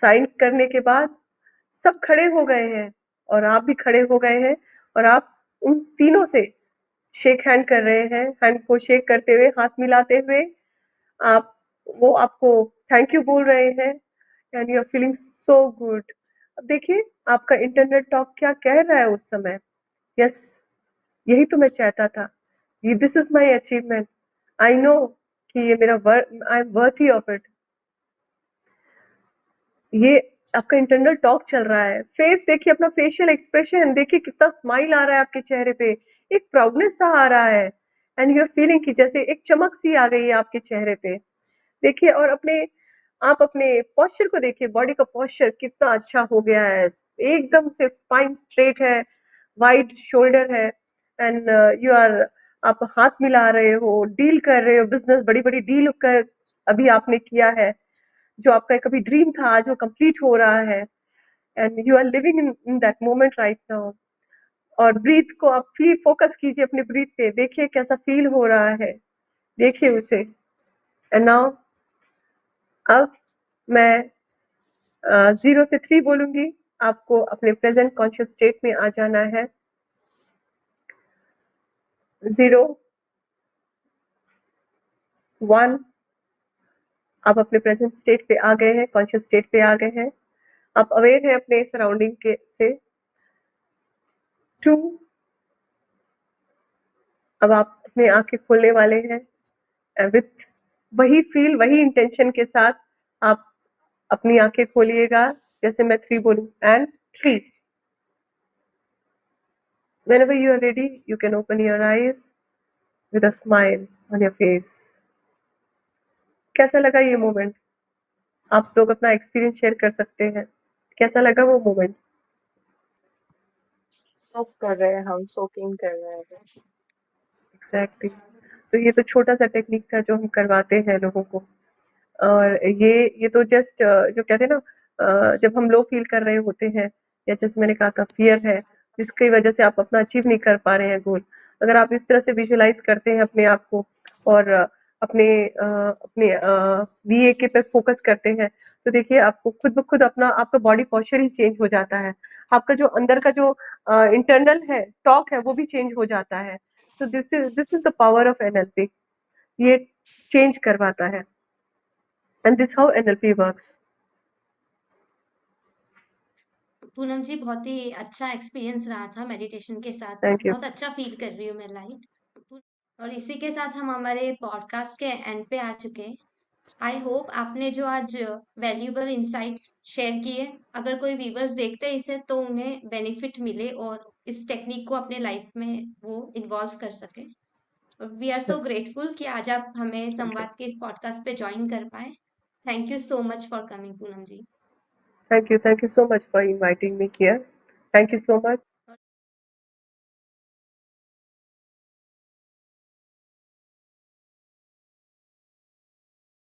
साइन करने के बाद सब खड़े हो गए हैं और आप भी खड़े हो गए हैं, और आप उन तीनों से शेक हैंड कर रहे हैं, हैंड को शेक करते हुए, हाथ मिलाते हुए आप, वो आपको थैंक यू बोल रहे हैं, and you are feeling so good. अब देखिए आपका इंटरनेट टॉक क्या कह रहा है उस समय। यस, यही तो मैं चाहता था, ये this is my achievement, I know कि ये मेरा I am worthy of it. ये आपका इंटरनल टॉक चल रहा है। फेस देखिए, अपना फेशियल एक्सप्रेशन देखिए, कितना स्माइल आ रहा है आपके चेहरे पे, एक प्राउडनेस सा आ रहा है, एंड यू आर फीलिंग कि जैसे एक चमक सी आ गई है आपके चेहरे पे। देखिए, और आप अपने पोस्चर को देखिए, बॉडी का पोस्चर कितना अच्छा हो गया है, एकदम से स्पाइन स्ट्रेट है, वाइड शोल्डर है, एंड यू आर, आप हाथ मिला रहे हो, डील कर रहे हो, बिजनेस बड़ी बड़ी डील कर अभी आपने किया है, जो आपका कभी ड्रीम था आज वो कंप्लीट हो रहा है, and you are living in that moment right now. और ब्रीथ को आप फील, फोकस कीजिए अपने ब्रीथ पे, देखिए कैसा फील हो रहा है, देखिए उसे। एंड नाउ, अब मैं 0 से 3 बोलूंगी, आपको अपने प्रेजेंट कॉन्शियस स्टेट में आ जाना है। 0, 1, आप अपने प्रेजेंट स्टेट पे आ गए हैं, कॉन्शियस स्टेट पे आ गए हैं, आप अवेयर हैं अपने सराउंडिंग के से। 2, अब आप अपनी आंखें खोलने वाले हैं विथ वही फील, वही इंटेंशन के साथ आप अपनी आंखें खोलिएगा जैसे मैं 3 बोलूं, and 3। Whenever you are ready, you can open your eyes with a smile on your face. कैसा लगा ये मोमेंट? आप लोग अपना एक्सपीरियंस शेयर कर सकते हैं, कैसा लगा वो मोमेंट? सोक कर रहे हैं, हम सोकिंग कर रहे हैं। एग्जैक्टली। तो ये तो छोटा सा टेक्निक था जो हम करवाते हैं लोगों को। और ये तो जस्ट जो कहते हैं ना, जब हम लो फील कर रहे होते हैं, या जैसे मैंने कहा था फियर है जिसकी वजह से आप अपना अचीव नहीं कर पा रहे हैं गोल, अगर आप इस तरह से विजुअलाइज करते हैं अपने आप को, और अपने वीए के पे फोकस करते हैं, तो देखिए आपको खुद ब खुद अपना आपका बॉडी पोस्चर ही चेंज हो जाता है। आपका जो अंदर का जो इंटरनल है, टॉक है, वो भी चेंज हो जाता है। तो this is the power of NLP. ये चेंज करवाता है and this how NLP works. Poonam ji, बहुत ही अच्छा एक्सपीरियंस रहा था मेडिटेशन के साथ। Thank you. बहुत अच्छा फील कर रही हूँ मैं लाइट। और इसी के साथ हम हमारे पॉडकास्ट के एंड पे आ चुके हैं। आई होप आपने जो आज वैल्यूएबल इंसाइट्स शेयर किए, अगर कोई व्यूवर्स देखते हैं इसे तो उन्हें बेनिफिट मिले और इस टेक्निक को अपने लाइफ में वो इन्वॉल्व कर सके। वी आर सो ग्रेटफुल कि आज आप हमें थैंक यू। संवाद के इस पॉडकास्ट पे ज्वाइन कर पाए। Thank you so much for coming Poonam ji. Thank you so much for inviting me here. Thank you so much.